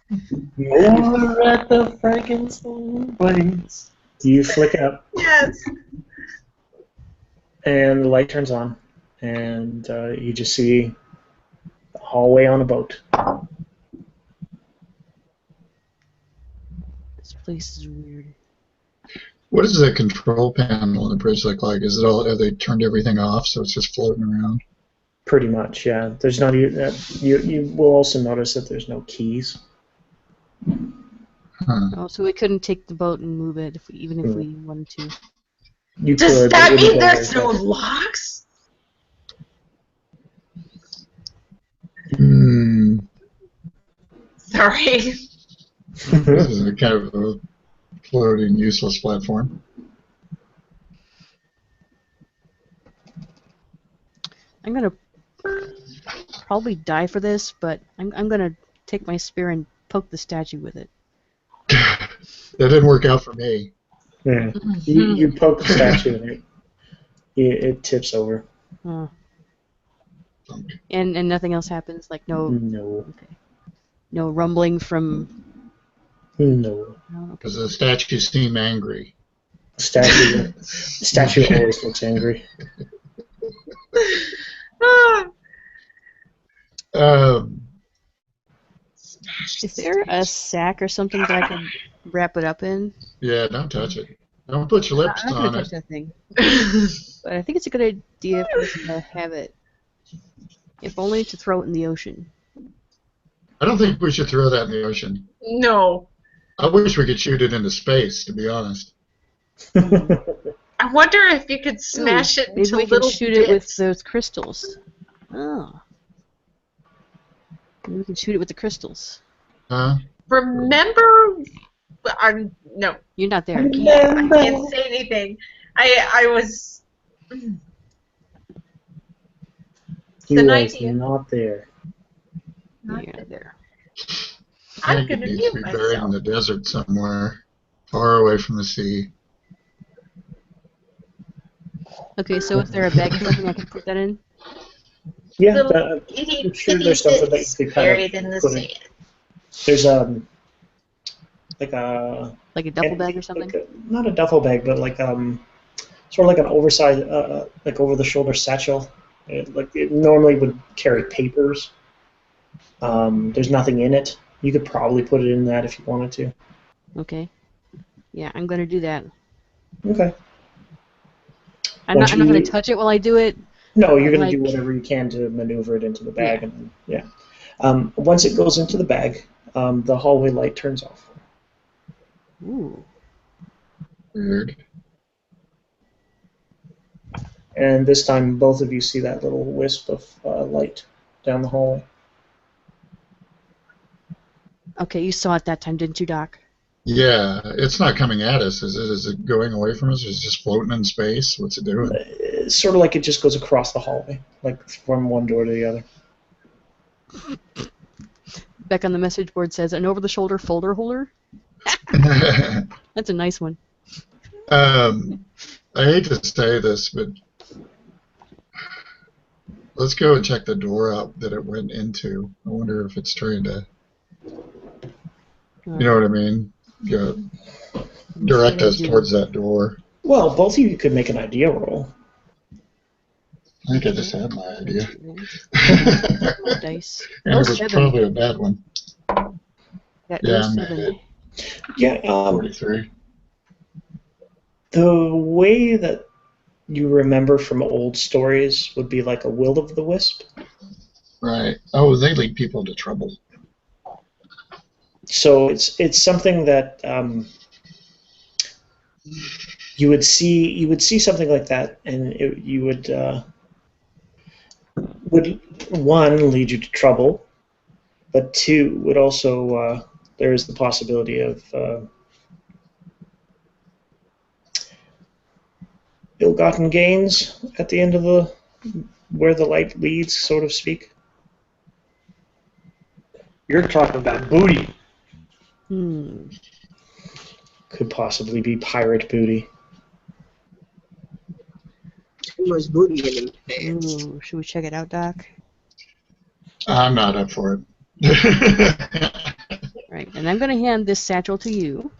Over at the Frankenstein place. You flick it up, Yes! and the light turns on, and you just see the hallway on a boat. This place is weird. What does the control panel on the bridge look like? Is it all? Have they turned everything off so it's just floating around? Pretty much, yeah. There's not you will also notice that there's no keys. Huh. Oh, so we couldn't take the boat and move it even if we wanted to. You Does could, but that it wouldn't mean go there's very no fast. locks? Hmm. Sorry. This is a kind of a floating, useless platform. I'm gonna probably die for this, but I'm gonna take my spear and poke the statue with it. That didn't work out for me. Yeah. You poke the statue and it tips over. Oh. And nothing else happens? Like no No. rumbling from... No. Oh, okay. Does the statue seem angry? Statue always looks angry. Ah. Is there a sack or something that I can wrap it up in? Yeah, don't touch it. Don't put your lips I'm not on gonna it. touch that thing. But I think it's a good idea for us to have it. If only to throw it in the ocean. I don't think we should throw that in the ocean. No. I wish we could shoot it into space, to be honest. I wonder if you could smash it Maybe into we can little shoot it with bits. those crystals. Oh. Maybe we can shoot it with the crystals. Remember, no, You're not there. I can't say anything. I was. He It's an was idea. not there. Not You're there. there. I'm He gonna needs mute to be buried in myself. the desert somewhere, far away from the sea. Okay, so is there a bag or something I can put that in? Yeah, Little itty I'm sure bitty there's something that bits you could kind buried of in the put in. sand. There's like a Like a duffel bag or something? not a duffel bag, but like sort of like an oversized like over the shoulder satchel. It normally would carry papers. There's nothing in it. You could probably put it in that if you wanted to. Okay. Yeah, I'm gonna do that. Okay. I'm not gonna touch it while I do it. No, you're going to Like, do whatever you can to maneuver it into the bag. Yeah. And yeah. Once it goes into the bag, the hallway light turns off. ooh. Weird. And this time, both of you see that little wisp of light down the hallway. Okay, you saw it that time, didn't you, Doc? Yeah, it's not coming at us, is it? Is it going away from us? Is it just floating in space? What's it doing? It's sort of like it just goes across the hallway, like from one door to the other. Beck on the message board says, an over-the-shoulder folder holder? That's a nice one. I hate to say this, but let's go and check the door out that it went into. I wonder if it's trying to, you know what I mean? Go, direct us towards that door. Well, both of you could make an idea roll. I think I just had my idea. Dice. And it was probably a bad one. Yeah, I made it. Yeah, 43. The way that you remember from old stories would be like a will of the wisp. Right. Oh, they lead people into trouble. So it's something that you would see something like that, and you would one lead you to trouble, but two would also there is the possibility of ill-gotten gains at the end of the where the light leads, so to speak. You're talking about booty. Could possibly be pirate booty. Too much booty in them pants. Ooh, should we check it out, Doc? I'm not up for it. Right, and I'm going to hand this satchel to you.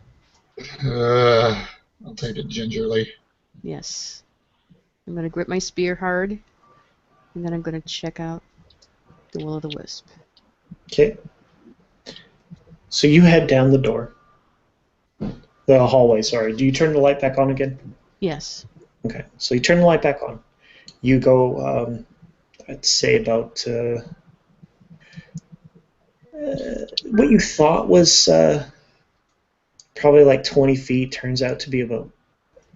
I'll take it gingerly. Yes. I'm going to grip my spear hard, and then I'm going to check out the will of the wisp. Okay. So you head down the door. The hallway, sorry. Do you turn the light back on again? Yes. Okay. So you turn the light back on. You go, I'd say about what you thought was probably like 20 feet turns out to be about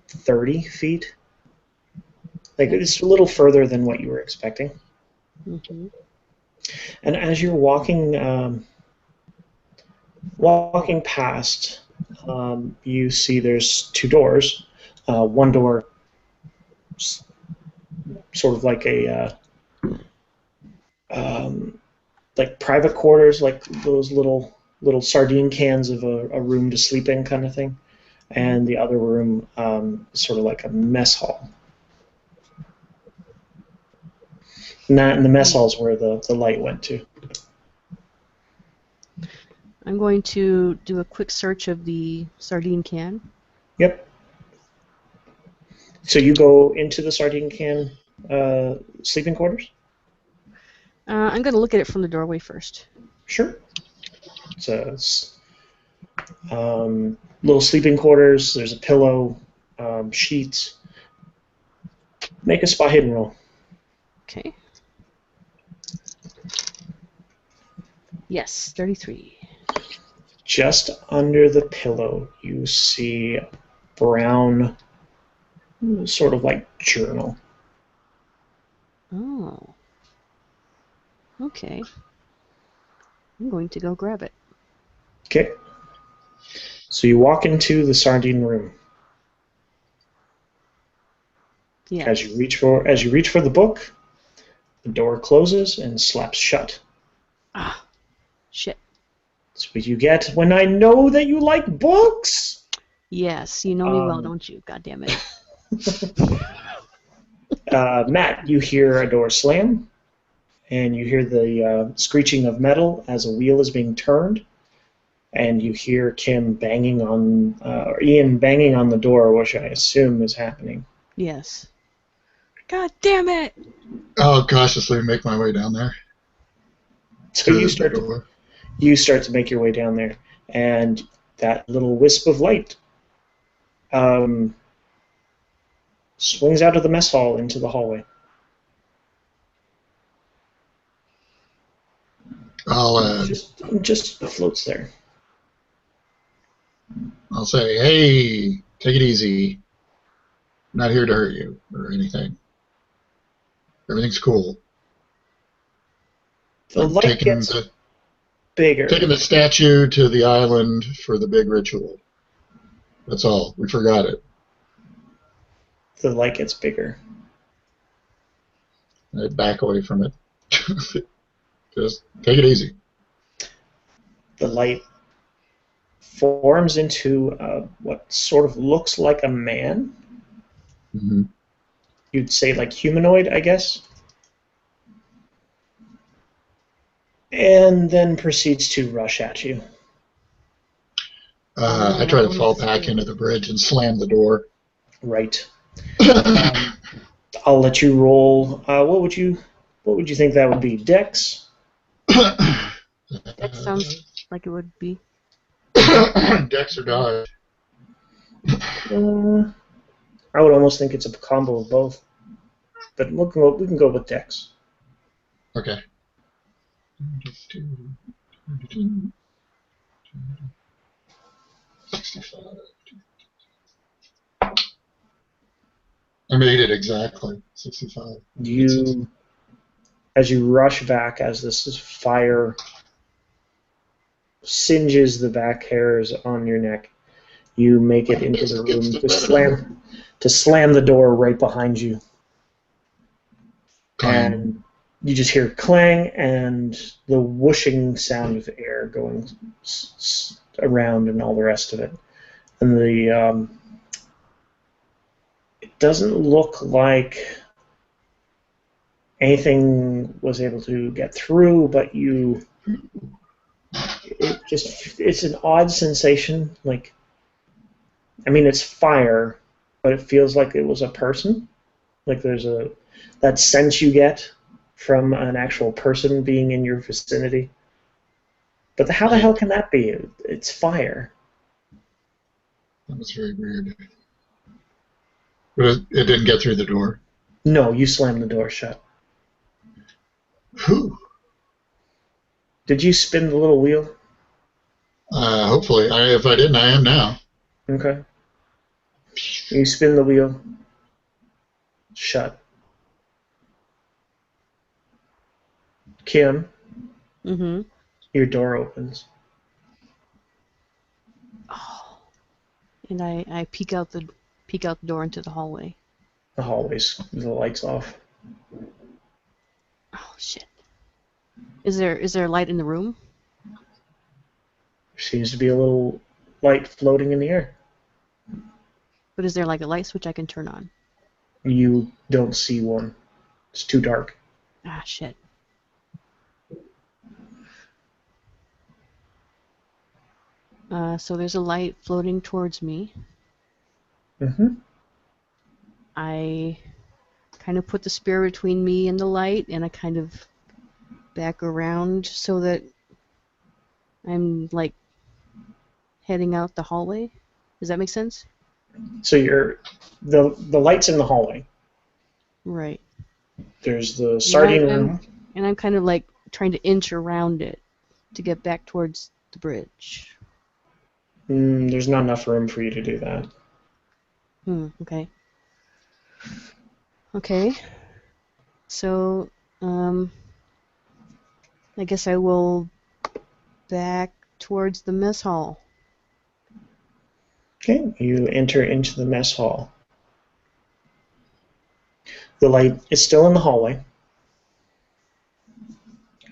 30 feet. Like it's a little further than what you were expecting. Mm-hmm. And as you're walking past, you see there's two doors. One door, sort of like a like private quarters, like those little sardine cans of a room to sleep in kind of thing, and the other room is sort of like a mess hall. And the mess hall is where the light went to. I'm going to do a quick search of the sardine can. Yep. So you go into the sardine can sleeping quarters? I'm going to look at it from the doorway first. Sure. So it's little sleeping quarters. There's a pillow, sheets. Make a spot hidden roll. Okay. Yes, 33. Just under the pillow, you see a brown, sort of like journal. Oh. Okay. I'm going to go grab it. Okay. So you walk into the sardine room. Yeah. As you reach for the book, the door closes and slaps shut. Ah, shit. That's what you get when I know that you like books. Yes, you know me well, don't you? God damn it. Matt, you hear a door slam, and you hear the screeching of metal as a wheel is being turned, and you hear Ian banging on the door, which I assume is happening. Yes. God damn it! I'll cautiously make my way down there. So you start to make your way down there, and that little wisp of light swings out of the mess hall into the hallway. Just floats there. I'll say, hey, take it easy. I'm not here to hurt you or anything. Everything's cool. The light gets bigger. Taking the statue to the island for the big ritual. That's all. We forgot it. The light gets bigger. I back away from it. Just take it easy. The light forms into what sort of looks like a man. Mm-hmm. You'd say like humanoid, I guess. And then proceeds to rush at you. I try to fall back into the bridge and slam the door. Right. I'll let you roll. What would you think that would be? Dex? That sounds like it would be. Dex or dodge? I would almost think it's a combo of both. But we can go with Dex. Okay. I made it exactly. 65. As you rush back, as this fire singes the back hairs on your neck, you make it into the room to slam the door right behind you. Clang. And you just hear clang and the whooshing sound of air going around and all the rest of it. And it doesn't look like anything was able to get through, but it's an odd sensation. Like, I mean, it's fire, but it feels like it was a person. Like there's that sense you get from an actual person being in your vicinity. But how the hell can that be? It's fire. That was very weird. But it didn't get through the door. No, you slammed the door shut. Whew. Did you spin the little wheel? Hopefully. If I didn't, I am now. Okay. You spin the wheel. Shut. Kim, Mm-hmm. your door opens. Oh. And I peek out the door into the hallway. The hallways, the lights off. Oh shit. Is there light in the room? There seems to be a little light floating in the air. But is there like a light switch I can turn on? You don't see one. It's too dark. Ah shit. So there's a light floating towards me. Mm-hmm. I kind of put the spear between me and the light, and I kind of back around so that I'm like heading out the hallway. Does that make sense? So the light's in the hallway. Right. There's the sardine room. And I'm kind of like trying to inch around it to get back towards the bridge. There's not enough room for you to do that. Okay. Okay. So, I guess I will back towards the mess hall. Okay, you enter into the mess hall. The light is still in the hallway.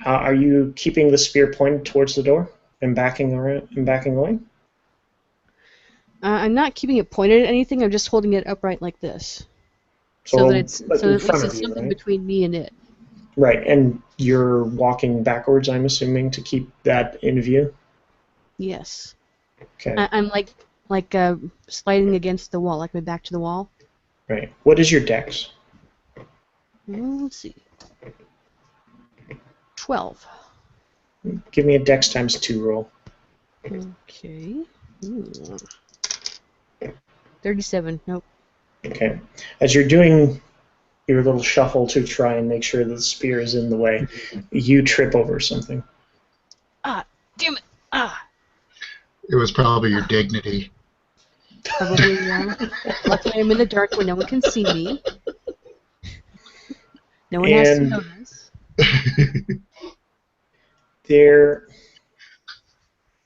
Are you keeping the spear pointed towards the door and backing away? I'm not keeping it pointed at anything. I'm just holding it upright like this, so that it's like so in that at front least of it's you, something right? between me and it. Right, and you're walking backwards, I'm assuming, to keep that in view? Yes. Okay, I'm like sliding against the wall, like my back to the wall. right. What is your dex? Let's see. 12. Give me a dex times 2 roll. Okay. Ooh. 37. Nope. Okay. As you're doing your little shuffle to try and make sure that the spear is in the way, you trip over something. Ah, damn it. Ah. It was probably your dignity. Probably, yeah. Luckily, I'm in the dark where no one can see me. No one has to And notice. there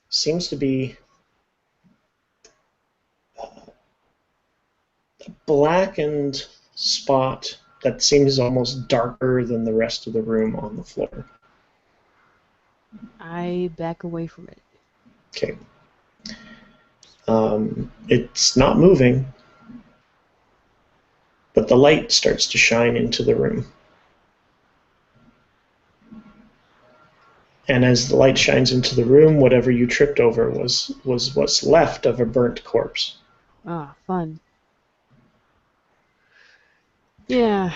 seems to be a blackened spot that seems almost darker than the rest of the room on the floor. I back away from it. Okay. It's not moving, but the light starts to shine into the room. And as the light shines into the room, whatever you tripped over was what's left of a burnt corpse. Ah, fun. Yeah,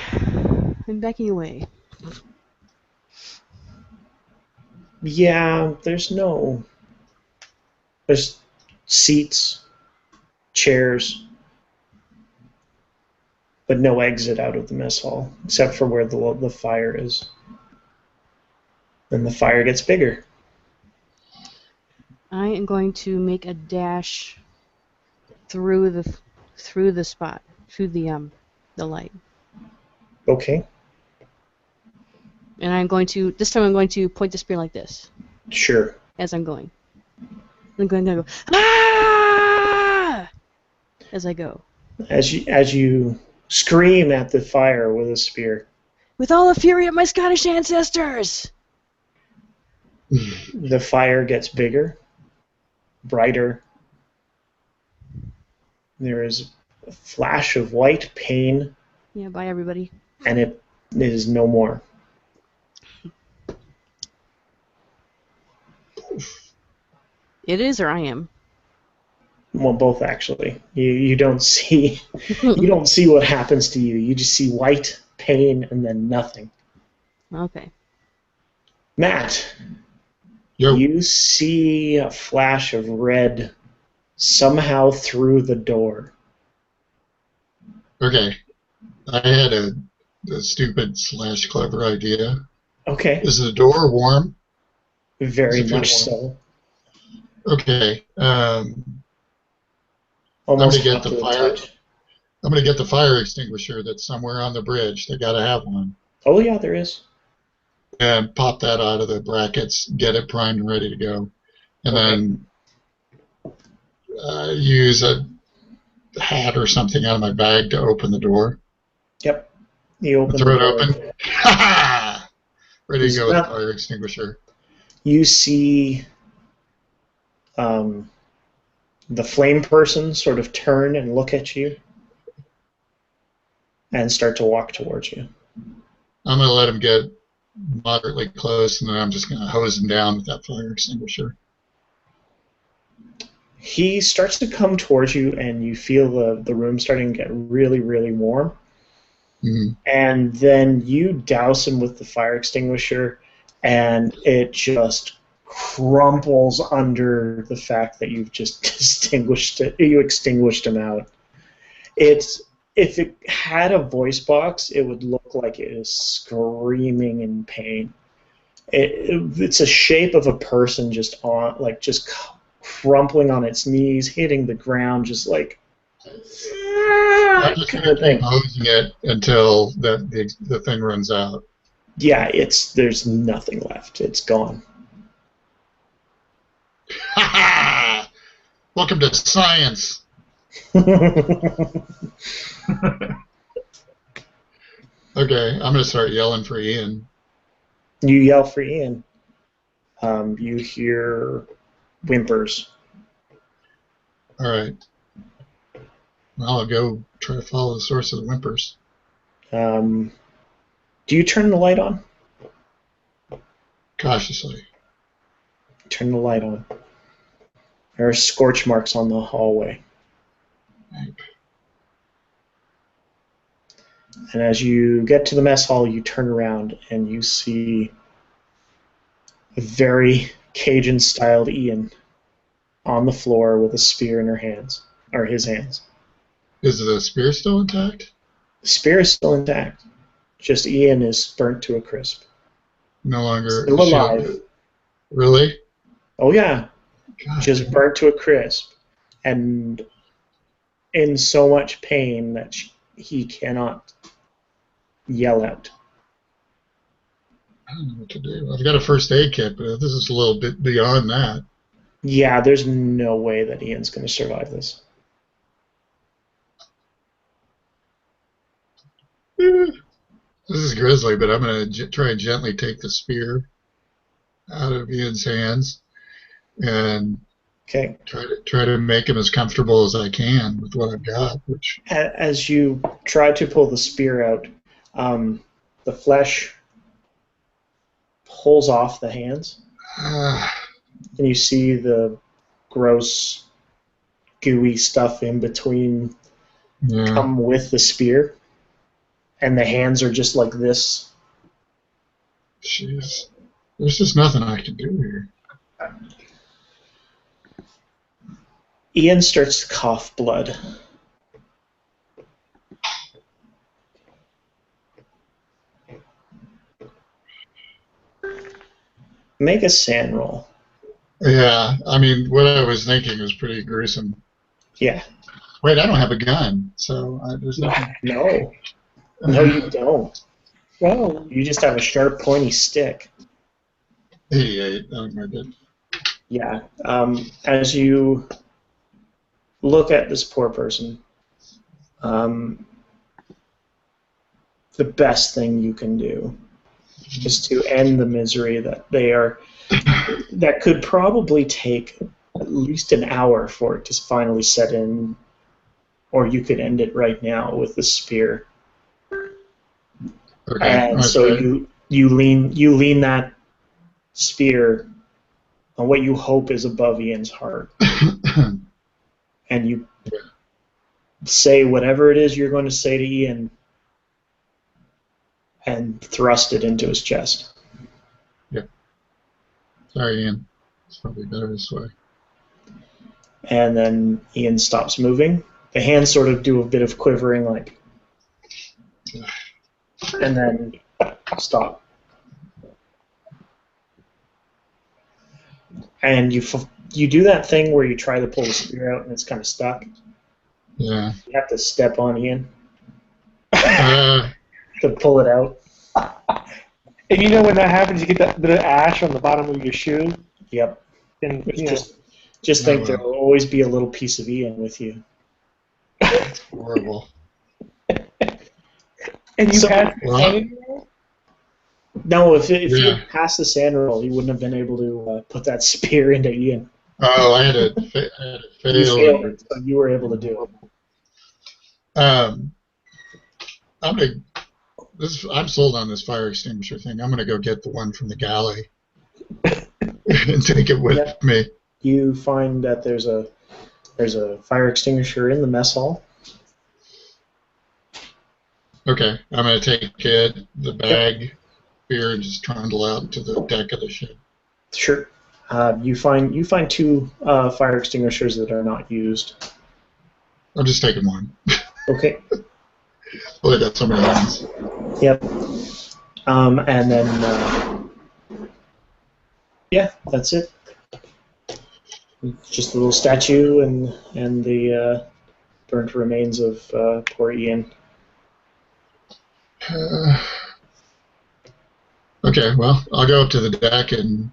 I'm backing away. Yeah, there's seats, chairs, but no exit out of the mess hall, except for where the fire is. And the fire gets bigger. I am going to make a dash through the spot, through the light. Okay, And this time I'm going to point the spear like this sure. as I'm going. I'm going to go, ah! As I go. As you scream at the fire with a spear, With all the fury of my Scottish ancestors! the fire gets bigger, brighter. There is a flash of white pain, Yeah, bye everybody. and it is no more. It is, or I am. Well, both actually. You don't see what happens to you. You just see white pain and then nothing. Okay. Matt, Yo. you see a flash of red somehow through the door. Okay. I had a stupid / clever idea. Okay, Is the door warm? very Does it feel much warm? so. Okay. Almost I'm gonna hot get to the the fire. touch. I'm gonna get the fire extinguisher that's somewhere on the bridge. They gotta have one. Oh yeah, there is. And pop that out of the brackets. Get it primed and ready to go. And Okay. then use a hat or something out of my bag to open the door. Yep. You open Throw the it door. open. Ha ha! Ready to Is go with the that- fire extinguisher. You see the flame person sort of turn and look at you and start to walk towards you. I'm gonna let him get moderately close, and then I'm just gonna hose him down with that fire extinguisher. He starts to come towards you, and you feel the room starting to get really, really warm. Mhm. And then you douse him with the fire extinguisher, and it just crumples under the fact that you've just extinguished him out. If it had a voice box, it would look like it is screaming in pain. It's a shape of a person just crumpling on its knees, hitting the ground, just like I'm just kind gonna of thing. keep hosing it until the thing runs out. Yeah, there's nothing left. It's gone. Ha ha! Welcome to science. Okay, I'm gonna start yelling for Ian. You yell for Ian. You hear whimpers. All right. Well, I'll go try to follow the source of the whimpers. Do you turn the light on? Cautiously. Turn the light on. There are scorch marks on the hallway. Right. And as you get to the mess hall, you turn around and you see a very Cajun-styled Ian on the floor with a spear in her hands, or his hands. Is the spear still intact? The spear is still intact. Just Ian is burnt to a crisp. No longer. Still alive. Really? Oh yeah, God. just burnt to a crisp, and in so much pain that he cannot yell out. I don't know what to do. I've got a first aid kit, but this is a little bit beyond that. Yeah, there's no way that Ian's going to survive this. This is grisly, but I'm going to try and gently take the spear out of Ian's hands and Okay. try to make him as comfortable as I can with what I've got. Which, as you try to pull the spear out, the flesh pulls off the hands, and you see the gross, gooey stuff in between come with the spear, and the hands are just like this. Jeez. There's just nothing I can do here. Ian starts to cough blood. Make a sand roll. Yeah, I mean, what I was thinking was pretty gruesome. Yeah. Wait, I don't have a gun, so there's nothing. No. No, you don't. Well, You just have a sharp, pointy stick. 88. Oh my god. Yeah. As you look at this poor person, the best thing you can do is to end the misery that they are. That could probably take at least an hour for it to finally set in, or you could end it right now with the spear. Okay. And so you lean that spear on what you hope is above Ian's heart, and you say whatever it is you're going to say to Ian, and thrust it into his chest. Sorry, Ian. It's probably better this way. And then Ian stops moving. The hands sort of do a bit of quivering, like, and then stop. And you do that thing where you try to pull the spear out and it's kind of stuck. Yeah. You have to step on Ian Uh, to pull it out. and you know when that happens, you get that bit of ash on the bottom of your shoe. Yep. And you know, Just think there will always be a little piece of Ian with you. it's horrible. and you So- pass Well, No, if you Yeah. had passed the sand roll, you wouldn't have been able to put that spear into Ian. Oh, I had to You fail. failed, so you were able to do it. I'm sold on this fire extinguisher thing. I'm gonna go get the one from the galley and take it with Yeah. me. You find that there's a fire extinguisher in the mess hall. Okay, I'm gonna take it, the bag, beer, and just trundle out to the deck of the ship. Sure. You find two fire extinguishers that are not used. I'm just taking one. Okay. Well, I got somebody else. Yep. And then yeah, that's it. Just a little statue and the burnt remains of poor Ian. Okay, well, I'll go up to the deck and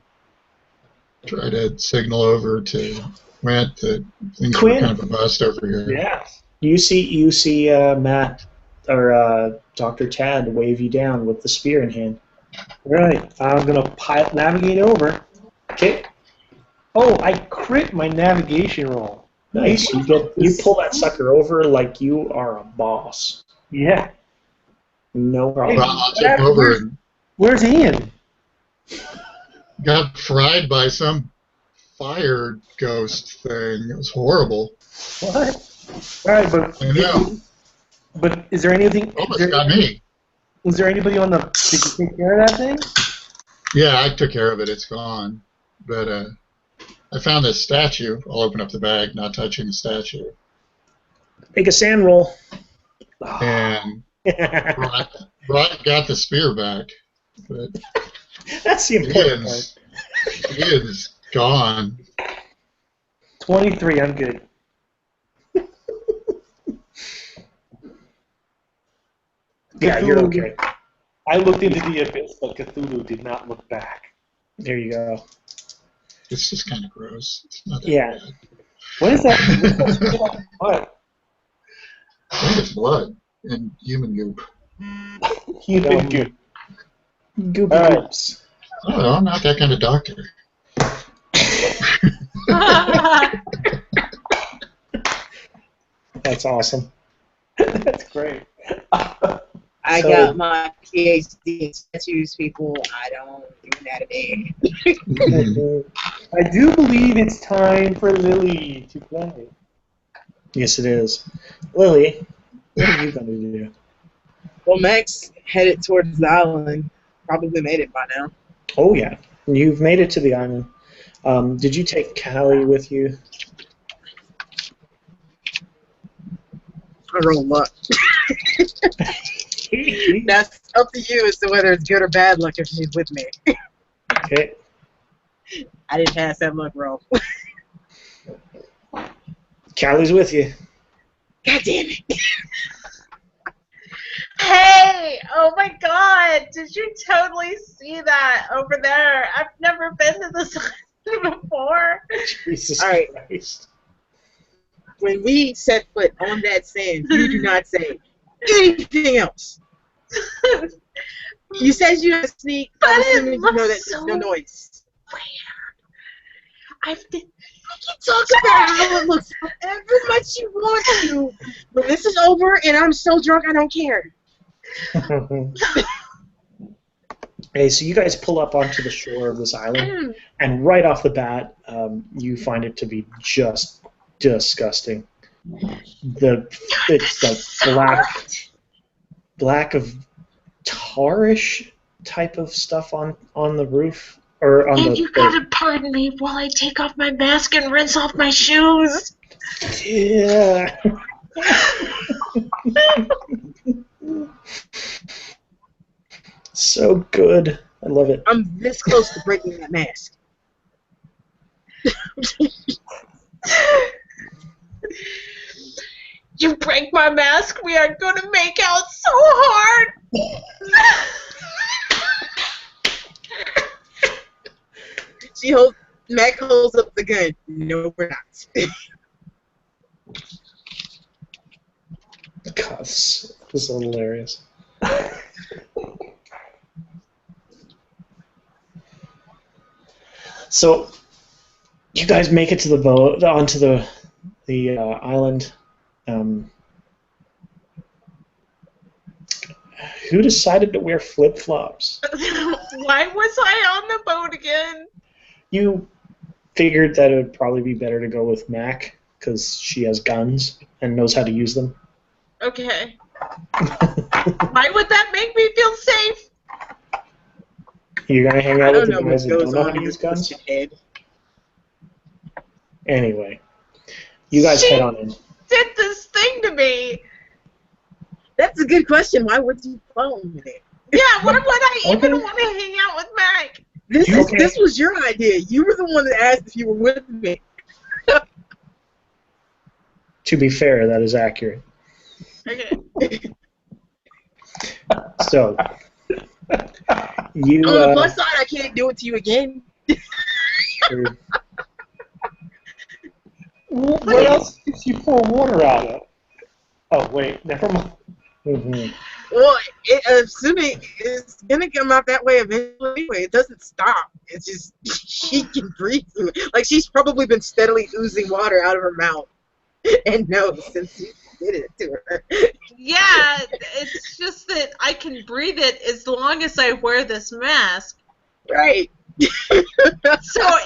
try to signal over to Grant that things are Quinn. kind of a bust over here. Yeah. You see Matt or Dr. Tad wave you down with the spear in hand. Right. I'm gonna navigate over. Okay, Oh, I crit my navigation roll. nice. You pull that sucker over like you are a boss. Yeah. No Well, problem. I'll jump over and Where's Ian? got fried by some fire ghost thing. It was horrible. What? All right, but I know. But is there anything? Almost got me. Was there anybody on the? Did you take care of that thing? Yeah, I took care of it. It's gone. But I found this statue. I'll open up the bag, not touching the statue. Make a sand roll. And got the spear back. But That's the important part. Ian's gone. 23. I'm good. Yeah, you're okay. I looked into the abyss, but Cthulhu did not look back. There you go. It's just kind of gross. It's not that Yeah. bad. What is that? What? I think it's blood and human goop. Human goop. Goopy All right. goops. I don't know. I'm not that kind of doctor. That's awesome. That's great. I So- got my PhD in statues, people. I don't do anatomy. I do believe it's time for Lily to play. Yes, it is. Lily, what are you going to do? Well, Max headed towards the island. Probably made it by now. Oh, yeah. You've made it to the island. Did you take Callie with you? I rolled luck. That's up to you as to whether it's good or bad luck if she's with me. Okay. I didn't pass that luck roll. Callie's with you. God damn it. Hey! Oh my god! Did you totally see that over there? I've never been to this island before. Jesus All right. Christ. When we set foot on that sand, you do not say anything else. You said you had to sneak, But I'm it assuming you know that looks there's so no noise. I've been. You talk about how it looks however much you want to. When this is over and I'm so drunk I don't care. Hey, so you guys pull up onto the shore of this island, and right off the bat, you find it to be just disgusting. It's like black of tarish type of stuff on the roof or on And the. you gotta pardon me while I take off my mask and rinse off my shoes. Yeah. So good. I love it. I'm this close to breaking that mask. You break my mask, we are gonna make out so hard. Mac holds up the gun. No, we're not. God, this is hilarious. So, you guys make it to the boat onto the island. Who decided to wear flip flops? Why was I on the boat again? You figured that it would probably be better to go with Mac because she has guns and knows how to use them. Okay. Why would that make me feel safe? You're gonna hang I out with don't the know guys what that don't goes know how on to in use this guns? twisted head. Anyway, you guys head on in. Did this thing to me. That's a good question. Why would you follow me there? Yeah, why would I even Okay. want to hang out with Mac? This was your idea. You were the one that asked if you were with me. To be fair, that is accurate. Okay. So, you On the plus side, I can't do it to you again. true. What else did she pour water out of? Oh, wait, never mind. Mm-hmm. Well, assuming it's gonna come out that way eventually anyway, it doesn't stop. It's just she can breathe through it. Like she's probably been steadily oozing water out of her mouth and nose since you did it to her. Yeah, it's just that I can breathe it as long as I wear this mask. Right. So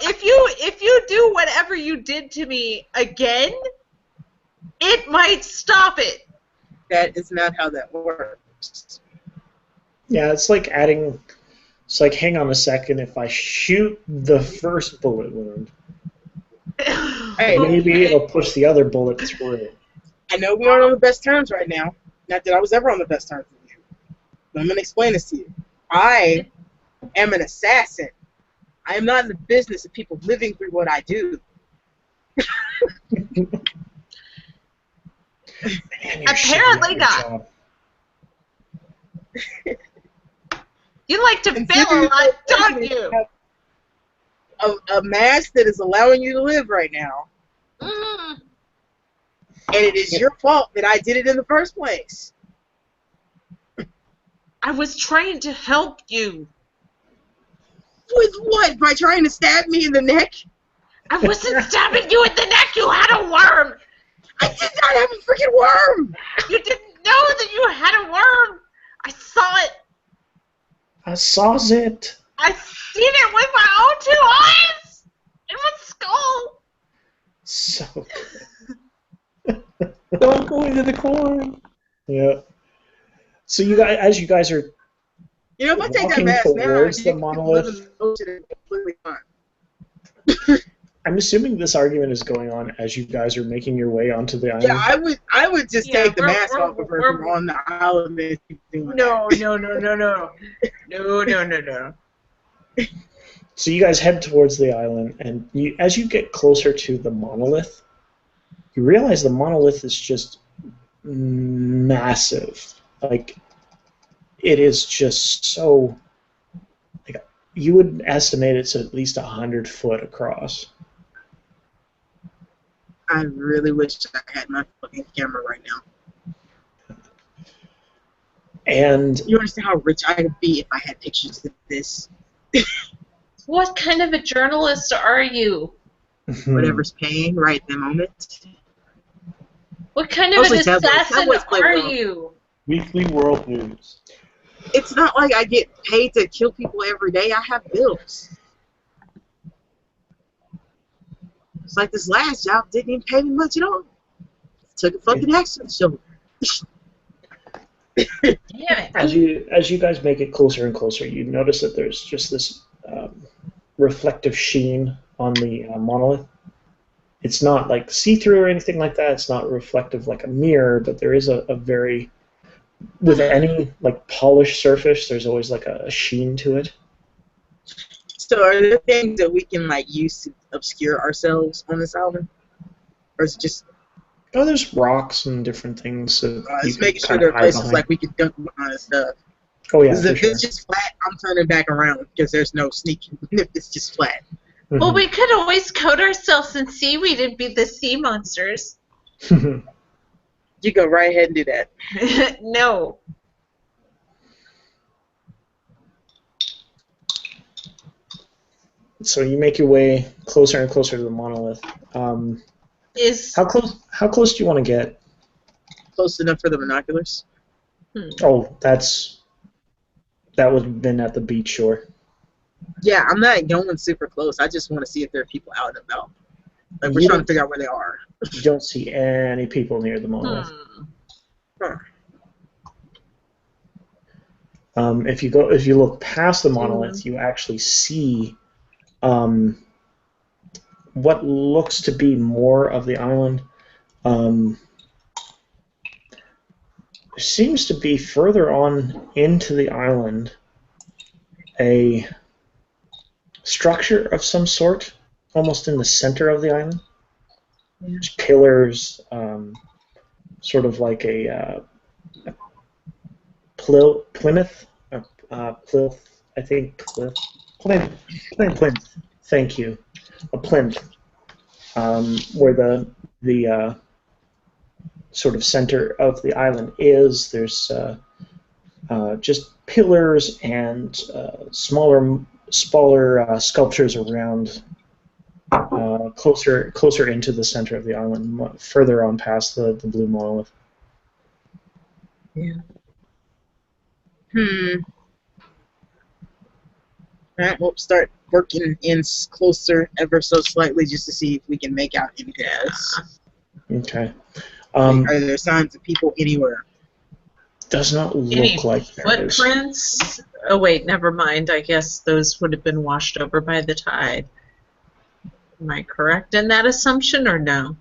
if you do whatever you did to me again, it might stop it. That is not how that works. Yeah, it's like adding. It's like, hang on a second. If I shoot the first bullet wound, Hey, maybe it'll push the other bullet through. I know we aren't on the best terms right now. Not that I was ever on the best terms with you. But I'm gonna explain this to you. I am an assassin. I am not in the business of people living through what I do. Man, you're Apparently shitty at your not. job. You like to And fail a lot, don't you? A mask that is allowing you to live right now, Mm. and it is your fault that I did it in the first place. I was trying to help you. With what? By trying to stab me in the neck? I wasn't stabbing you in the neck. You had a worm. I did not have a freaking worm! You didn't know that you had a worm. I saw it. I saw it. I seen it with my own 2 eyes. In my skull. So Don't go into the corn. yeah. So you guys, as you guys are You know, if I take that walking mask now, towards you the can monolith, live in the ocean and completely fine. I'm assuming this argument is going on as you guys are making your way onto the island. Yeah, I would just Yeah, take the we're- mask we're- off of her we're- from on the island and keep doing No. No. So you guys head towards the island, and as you get closer to the monolith, you realize the monolith is just massive. Like, it is just so. Like, you would estimate it's at least 100 foot across. I really wish I had my fucking camera right now. And You understand how rich I could be if I had pictures of this? What kind of a journalist are you? Whatever's paying right at the moment. What kind of Mostly an tabloids. assassin Tabloids play are well. you? Weekly World News. It's not like I get paid to kill people every day. I have bills. It's like this last job didn't even pay me much at all. Took a fucking accident shoulder. Damn it. as you guys make it closer and closer, you notice that there's just this reflective sheen on the monolith. It's not like see-through or anything like that. It's not reflective like a mirror, but there is a very, with any like polished surface, there's always like a sheen to it. So are there things that we can like use to obscure ourselves on this island? Or is it just Oh, there's rocks and different things. So just making sure there are places like we can dunk behind and stuff? Oh yeah, Because for if sure. it's just flat, I'm turning back around because there's no sneaking if it's just flat. Mhm. Well, we could always coat ourselves in seaweed and be the sea monsters. You go right ahead and do that. No. So you make your way closer and closer to the monolith. Is How close do you want to get? Close enough for the binoculars. Oh, that would have been at the beach shore. Yeah, I'm not going super close. I just want to see if there are people out and about. Like we're You trying to don't- figure out where they are. You don't see any people near the monolith. Huh. If you look past the monolith, you actually see what looks to be more of the island. There seems to be further on into the island a structure of some sort, almost in the center of the island. There's pillars, sort of like a Plymouth. Plinth, I think Plinth. Plinth. Thank you. a plinth where the sort of center of the island is. There's just pillars and smaller sculptures around, closer into the center of the island, further on past the blue monolith. Yeah. Alright, we'll start working in closer ever so slightly just to see if we can make out anything else. Okay. Are there signs of people anywhere? Does not Any look like there is. footprints? Oh wait, never mind. I guess those would have been washed over by the tide. Am I correct in that assumption, or no?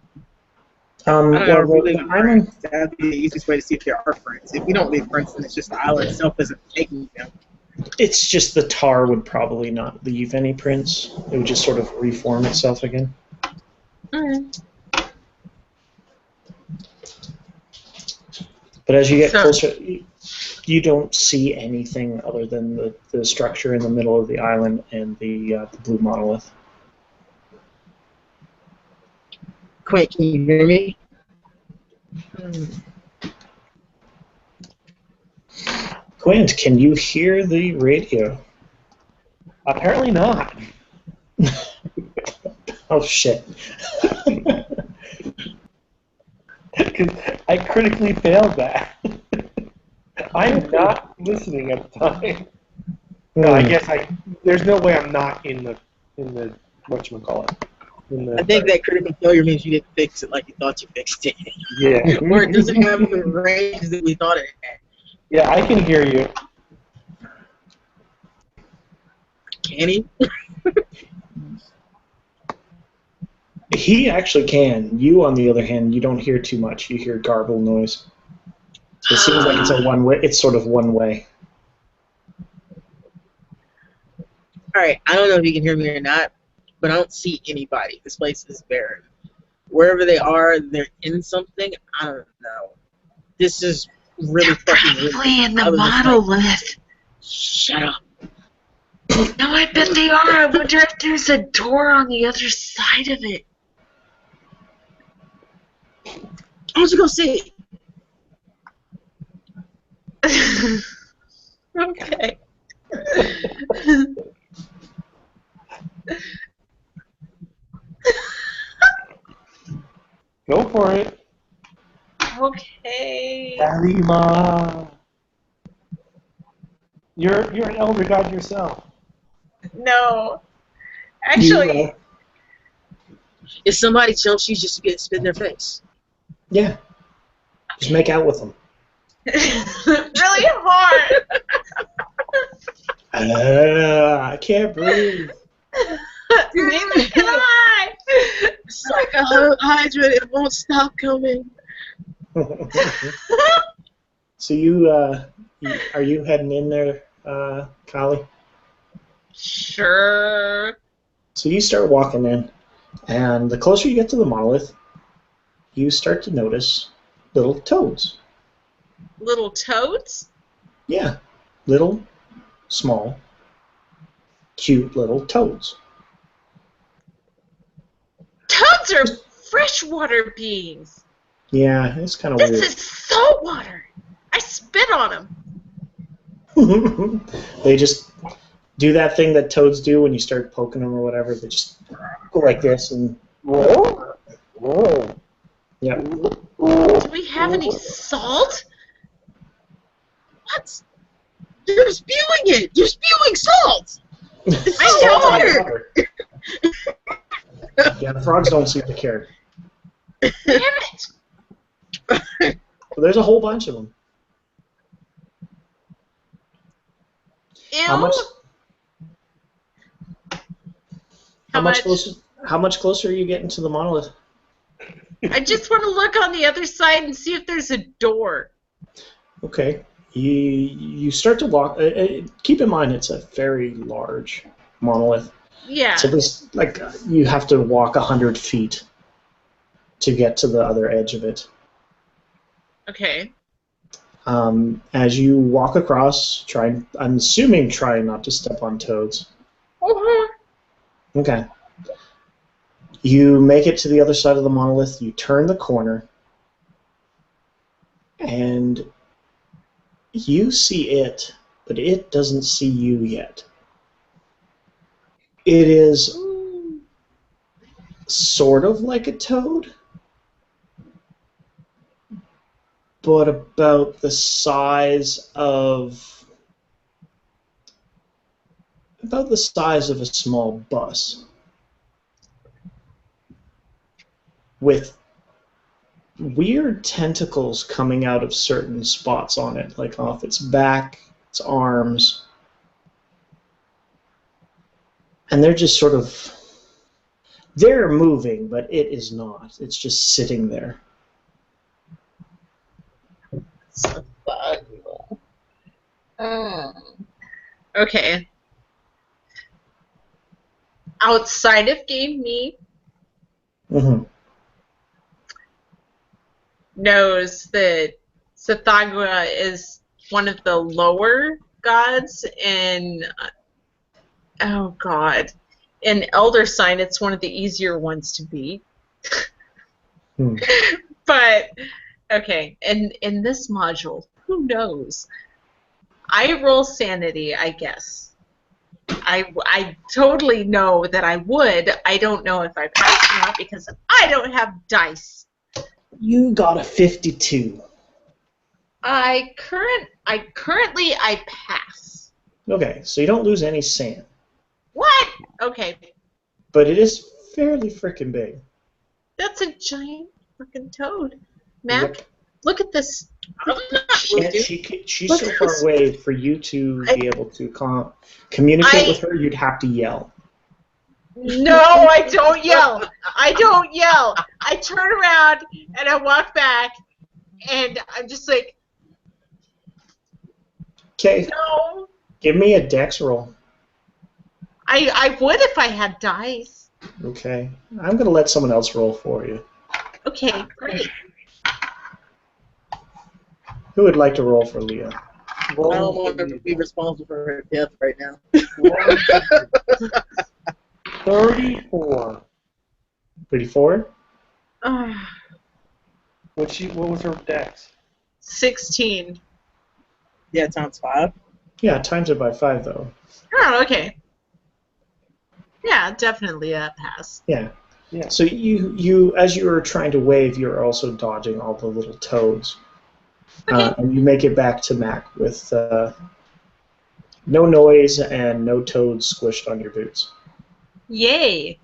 I don't know, Well, if we the leave island, prints, that'd be the easiest way to see if there are prints. If we don't leave prints, then it's just the island itself isn't taking them. it's just the tar would probably not leave any prints. It would just sort of reform itself again. Alright. But as you get So- closer, you don't see anything other than the structure in the middle of the island and the blue monolith. Quint, can you hear me? Quint, can you hear the radio? Apparently not. Oh shit. Because I critically failed that. I'm not listening at the time. No, I guess there's no way I'm not in the whatchamacallit. I think that critical failure means you didn't fix it like you thought you fixed it. Yeah. Or it doesn't have the range that we thought it had. Yeah, I can hear you. Can he? He actually can. You, on the other hand, you don't hear too much. You hear garble noise. So it seems like it's a one-way. It's sort of one way. Alright, I don't know if you can hear me or not, but I don't see anybody. This place is barren. Wherever they are, they're in something. I don't know. This is really fucking weird. Probably in I the was just like, monolith. shut up. No, I bet they are. I wonder if there's a door on the other side of it. I want to go see. Okay. Go for it. Okay. Alima. You're an elder god yourself. No. Actually, If somebody jumps, you just get spit in their face. Yeah. Just make out with them. really hard. I can't breathe. Neither can I. It's like a hydrant, it won't stop coming. So are you heading in there, Kali? Sure. So you start walking in, and the closer you get to the monolith, you start to notice little toads. Little toads? Yeah, little, small, cute little toads. Toads are freshwater beings. Yeah, it's kind of This weird. is saltwater. I spit on them. They just do that thing that toads do when you start poking them or whatever. They just go like this and. Yep. Do we have any salt? What? You're spewing it! You're spewing salt! It's I salt know. water! Yeah, the frogs don't seem to care. Damn it. So there's a whole bunch of them. Ew. How much? How much? How much closer are you getting to the monolith? I just want to look on the other side and see if there's a door. Okay. You start to walk. Keep in mind, it's a very large monolith. Yeah. So this, you have to walk 100 feet to get to the other edge of it. Okay. As you walk across, I'm assuming try not to step on toads. Uh-huh. Okay. You make it to the other side of the monolith, you turn the corner, and you see it, but it doesn't see you yet. It is sort of like a toad, but about the size of a small bus, with weird tentacles coming out of certain spots on it, like off its back, its arms. And they're just sort of... They're moving, but it is not. It's just sitting there. So okay. Outside of game meat, knows that Sothoth is one of the lower gods in in Elder Sign. It's one of the easier ones to beat. But okay, in this module, who knows? I roll sanity, I guess. I totally know that I would. I don't know if I pass or not because I don't have dice. You got a 52. I currently pass. Okay, so you don't lose any sand. What? Okay. But it is fairly frickin' big. That's a giant fucking toad. Mac, look at this. She's so far away for you to be able to communicate with her. You'd have to yell. No, I don't yell. I don't yell. I turn around and I walk back, and I'm just like, okay. No. Give me a dex roll. I would if I had dice. Okay. I'm going to let someone else roll for you. Okay, great. Who would like to roll for Leah? I don't want to be responsible for her death right now. 34. 34? What was her dex? 16. Yeah, times 5. Yeah, times it by 5 though. Oh, okay. Yeah, definitely a pass. Yeah. So you as you were trying to wave, you're also dodging all the little toads. Okay. And you make it back to Mac with no noise and no toads squished on your boots. Yay.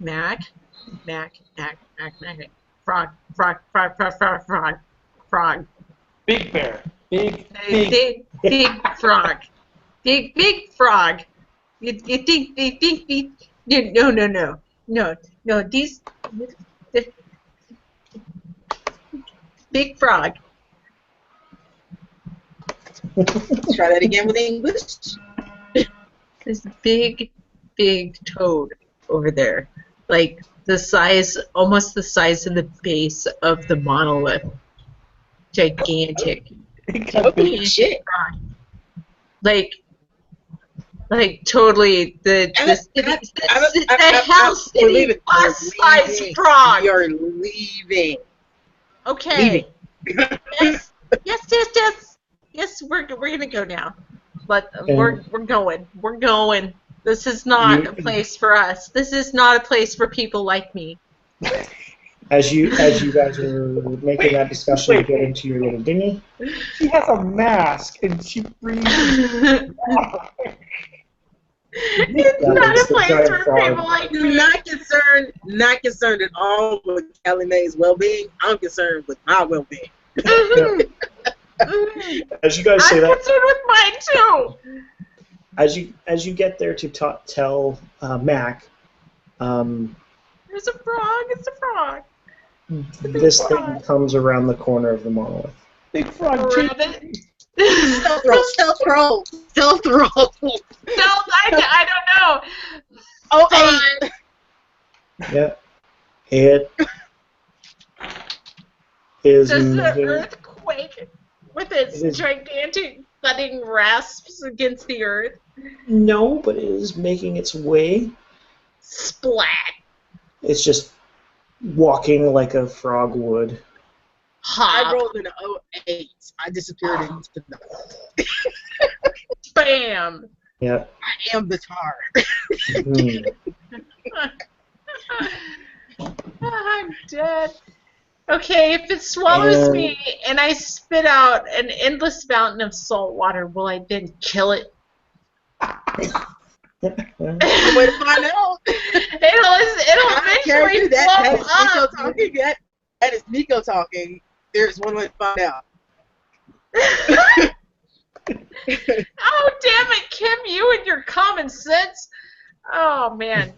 Mac. Frog. Big bear. Big frog. Big frog. You think no. These big frog. Try that again with English. This big toad over there, like almost the size of the base of the monolith. Gigantic. Holy shit. Like totally the hell city plus-size frog. You're leaving. Okay. Yes. We're gonna go now. But we're going. This is not a place for us. This is not a place for people like me. As you guys are making that discussion to get into your little dinghy. She has a mask and she breathes. It's not a place for people like me. Not concerned at all with Callie Mae's well-being. I'm concerned with my well-being. As you guys say I'm that, concerned with mine too. as you get there to tell Mac, There's a frog. It's a frog. this thing comes around the corner of the monolith. Big frog. Stealth roll. No, I don't know. Oh, 8. Yeah. It is Does the moving. earth quake with its gigantic thudding rasps against the earth? No, but it is making its way. Splat. It's just walking like a frog would. I Hop. rolled an 08. I disappeared into the. Bam. Yeah. I am the tar. Mhm. I'm dead. Okay, if it swallows And- me and I spit out an endless fountain of salt water, will I then kill it? Way to find out. It'll eventually That blow is Nico up. talking. That is Nico talking. There's one way to find out. Oh, damn it, Kim, you and your common sense. Oh, man.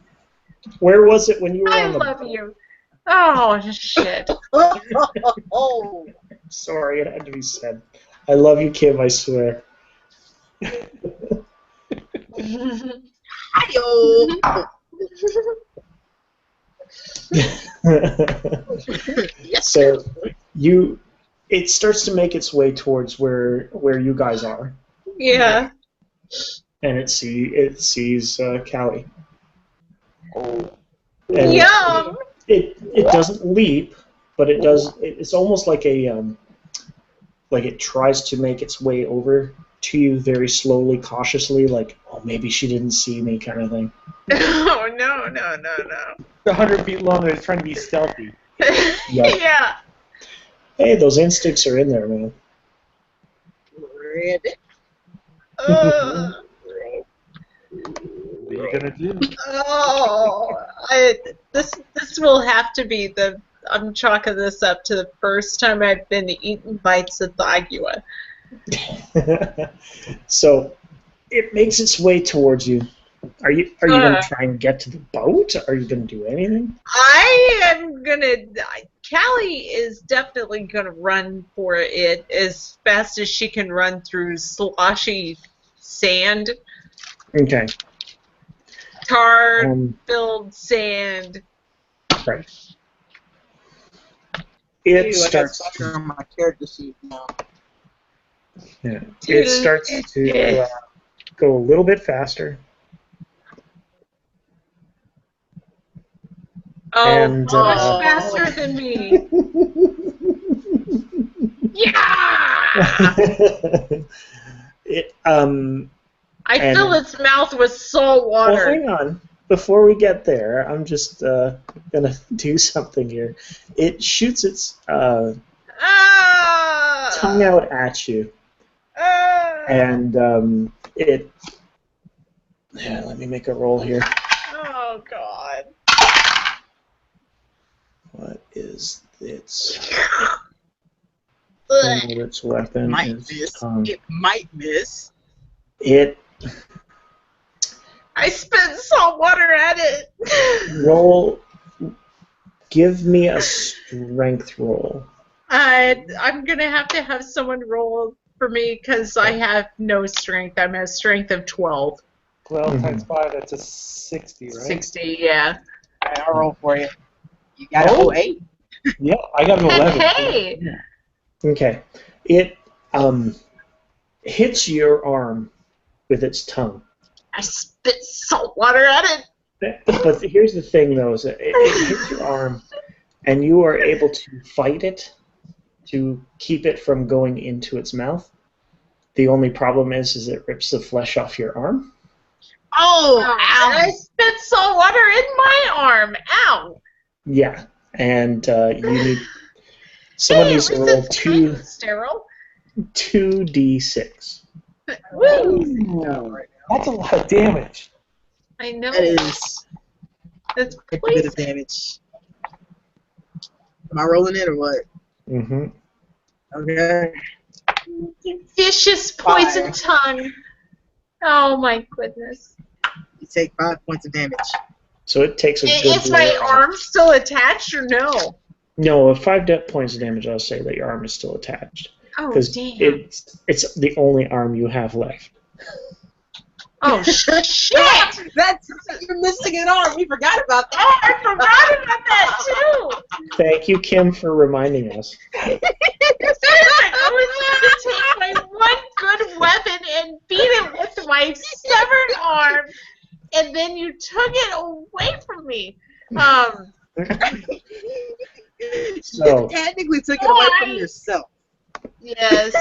Where was it when you were I on the love you. Oh, shit. Oh. Sorry, it had to be said. I love you, Kim, I swear. Hi-yo. So it starts to make its way towards where you guys are, Yeah. and it sees Callie. Oh. And Yum. It doesn't leap, but it does. It's almost like like it tries to make its way over to you very slowly, cautiously, like, oh, maybe she didn't see me, kind of thing. Oh, no. 100 feet long and it's trying to be stealthy. Yeah. Hey, those instincts are in there, man. Red. Uh, What are you gonna do? this will have to be I'm chalking this up to the first time I've been eating bites of Thagua. So it makes its way towards you. Are you going to try and get to the boat? Are you going to do anything? I am gonna. Callie is definitely gonna run for it as fast as she can run through sloshy sand, Okay. tar-filled sand. Right. It Ew, starts. I got on my character sheet now. Yeah. It starts to go a little bit faster. Oh, And, much faster than me. Yeah! I fill its mouth with salt Well, water. hang on. Before we get there, I'm just gonna do something here. It shoots its tongue out at you, and it. Yeah, let me make a roll here. Oh, God. What is its? Ugh. Its weapon Might is miss. tongue. It might miss. It I spit salt water at it. roll. Give me a strength roll. I'm going to have someone roll for me because I have no strength. I'm a strength of 12. 12 times 5, that's a 60, right? 60, yeah. Alright, I'll roll for you. You got Oh. an 08? Yeah, I got an 11. Hey! Okay. It hits your arm with its tongue. I spit salt water at it. But here's the thing, though, is that it hits your arm, and you are able to fight it to keep it from going into its mouth. The only problem is it rips the flesh off your arm. Oh, Ow. I spit salt water in my arm. Ow. Yeah, and you need someone needs to roll Sterile. 2d6. Woo. That's a lot of damage. I know. that is That's a bit poison. of damage. Am I rolling it or what? Mm-hmm. Okay. Vicious poison tongue. Oh my goodness. You take 5 points of damage. So it takes a good. Is my arm still attached or no? No, 5 points of damage. I'll say that your arm is still attached Oh because damn. it's the only arm you have left. Oh shit! That's you're missing an arm. We forgot about that. Oh, I forgot about that too. Thank you, Kim, for reminding us. I was going to take my one good weapon and beat it with my severed arm, and then you took it away from me. So You technically took it away from yourself. Yes.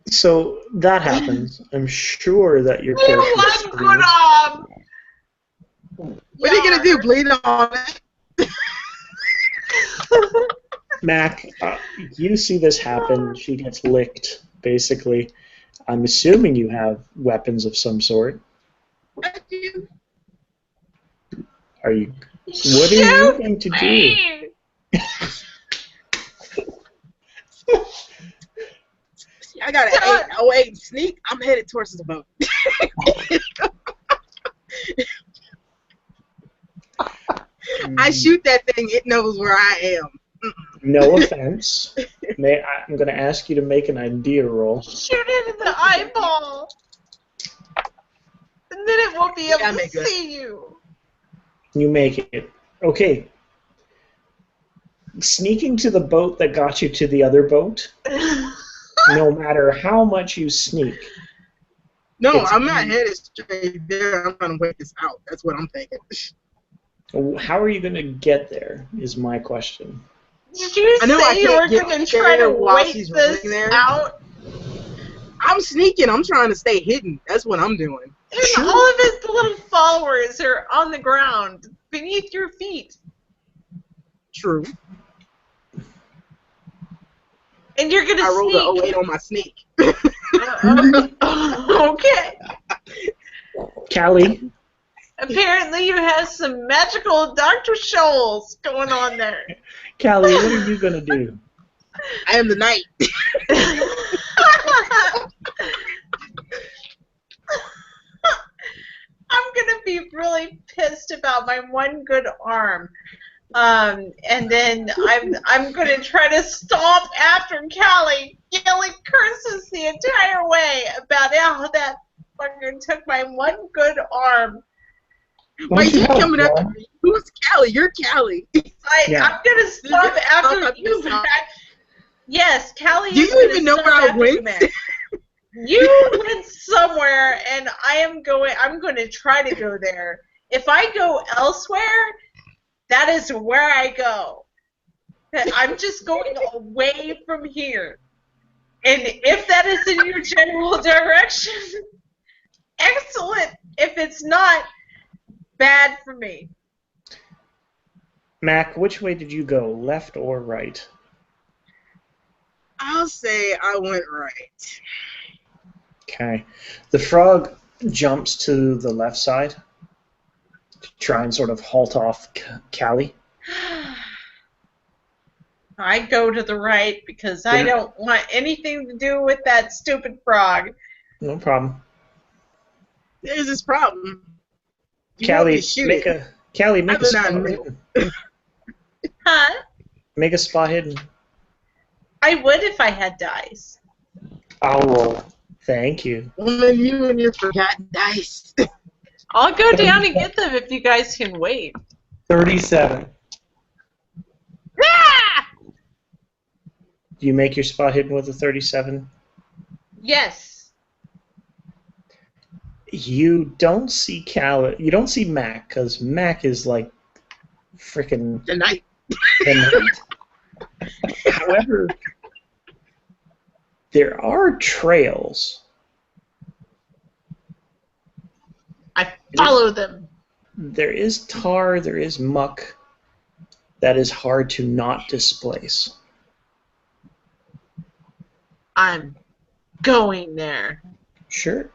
so that happens. I'm sure that your You character one good screams. arm. What are you gonna do? Bleed on it? Mac, you see this happen. She gets licked, basically. I'm assuming you have weapons of some sort. I do. Are you? What are you going to do? See, I got an 808 sneak. I'm headed towards the boat. I shoot that thing. It knows where I am. No offense. I'm going to ask you to make an idea roll. Shoot it in the eyeball. And then it won't be able to see you. You make it. Okay. Sneaking to the boat that got you to the other boat, no matter how much you sneak. No, I'm not headed straight there. I'm trying to wait this out. That's what I'm thinking. How are you going to get there, is my question. Did you say you were going to try to wait this out? I'm sneaking. I'm trying to stay hidden. That's what I'm doing. And all of his little followers are on the ground, beneath your feet. True. And you're going to sneak. I rolled an 08 on my sneak. Okay. Callie? Apparently you have some magical Dr. Scholl's going on there. Callie, what are you going to do? I am the knight. I'm gonna be really pissed about my one good arm, and then I'm gonna try to stomp after Callie, yelling curses the entire way about how that fucker took my one good arm. Wait, you coming after me? Who's Callie? You're Callie. I'm gonna stomp after you, Mac. Yes, Callie. Do you even know where I went? You went somewhere, and I'm going to try to go there. If I go elsewhere, that is where I go. I'm just going away from here. And if that is in your general direction, excellent. If it's not, bad for me. Mac, which way did you go, left or right? I'll say I went right. Okay. The frog jumps to the left side to try and sort of halt off Callie. I go to the right because I don't want anything to do with that stupid frog. No problem. There's this problem. Callie, make a spot hidden. Huh? Make a spot hidden. I would if I had dice. I'll roll. Thank you. Woman, you and your forgotten dice. I'll go down and get them if you guys can wait. 37. Ah! Do you make your spot hidden with a 37? Yes. You don't see You don't see Mac, because Mac is like freaking The night. However, there are trails. I follow them. There is tar, there is muck that is hard to not displace. I'm going there. Sure.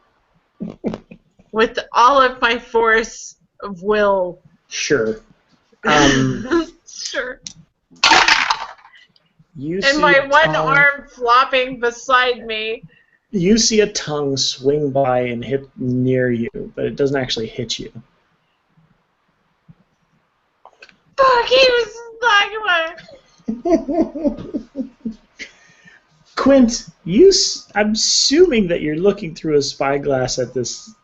With all of my force of will. Sure. Sure. You and see my one tongue, arm flopping beside me. You see a tongue swing by and hit near you, but it doesn't actually hit you. Fuck, he was like, Quint, I'm assuming that you're looking through a spyglass at this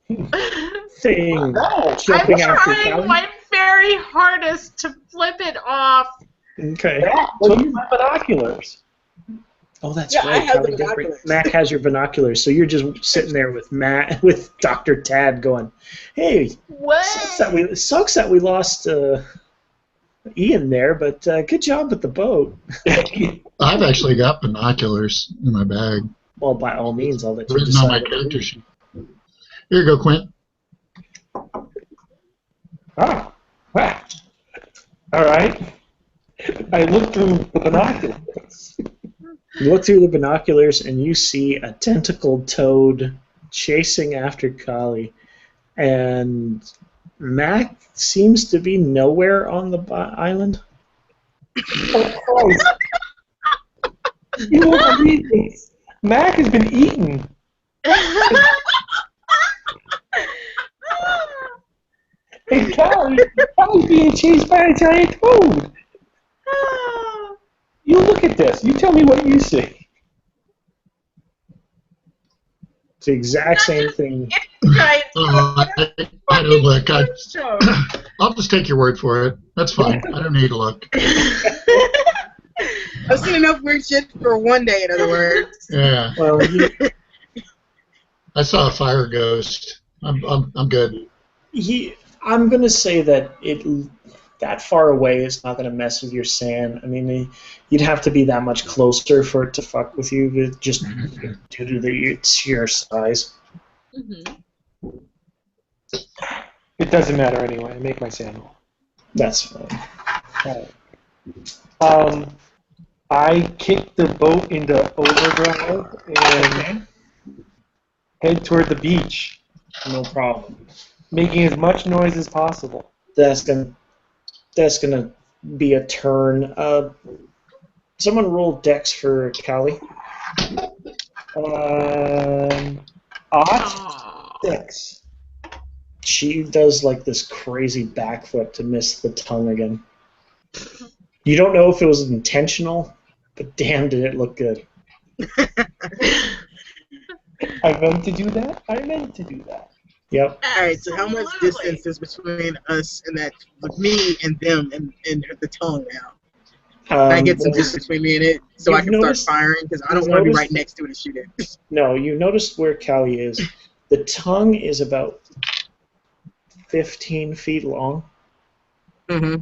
thing jumping I'm after trying Callie. my very hardest to flip it off. Okay. Yeah, look at my binoculars. Oh, that's Yeah, I right. have the Callie did bring- binoculars. Mac has your binoculars, so you're just sitting there with Dr. Tad going, "Hey, What? sucks that we lost Ian there, but good job with the boat." I've actually got binoculars in my bag. Well, by all means, I'll let you Written on my decide. what to character do. sheet. Here you go, Quint. Ah, wow. All right. I looked through the binoculars. You look through the binoculars and you see a tentacled toad chasing after Kali, and Mac seems to be nowhere on the island. Oh, Christ. You won't believe this. Mac has been eaten. And Callie's being chased by a giant toad. You look at this. You tell me what you see. It's the exact same thing. Right. I don't look. I'll just take your word for it. That's fine. I don't need to look. I've seen enough weird shit for one day, in other words. Yeah. Well, I saw a fire ghost. I'm good. I'm gonna say that that far away is not gonna mess with your sand. I mean, you'd have to be that much closer for it to fuck with you, just due to its sheer size. Mm-hmm. It doesn't matter anyway. I make my sand. That's fine. I kick the boat into overdrive and head toward the beach, No problem. making as much noise as possible. That's gonna be a turn. Someone roll Dex for Callie. Odd 6. She does like this crazy backflip to miss the tongue again. You don't know if it was intentional, but damn, did it look good. I meant to do that. Yep. Alright, so how much Absolutely. distance is between us and that, with me and them and the tongue now? I get some distance between me and it so I you've can start noticed- firing because I don't you've want to be noticed- right next to it and shoot it. No, you noticed where Callie is. The tongue is about 15 feet long, Mm-hmm.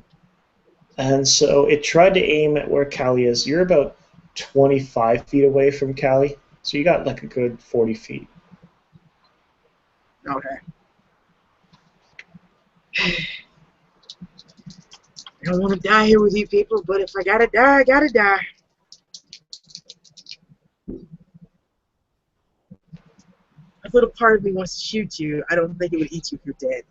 and so it tried to aim at where Callie is. You're about 25 feet away from Callie, so you got like a good 40 feet. Okay. I don't want to die here with you people, but if I gotta die, I gotta die. A little part of me wants to shoot you. I don't think it would eat you if you're dead.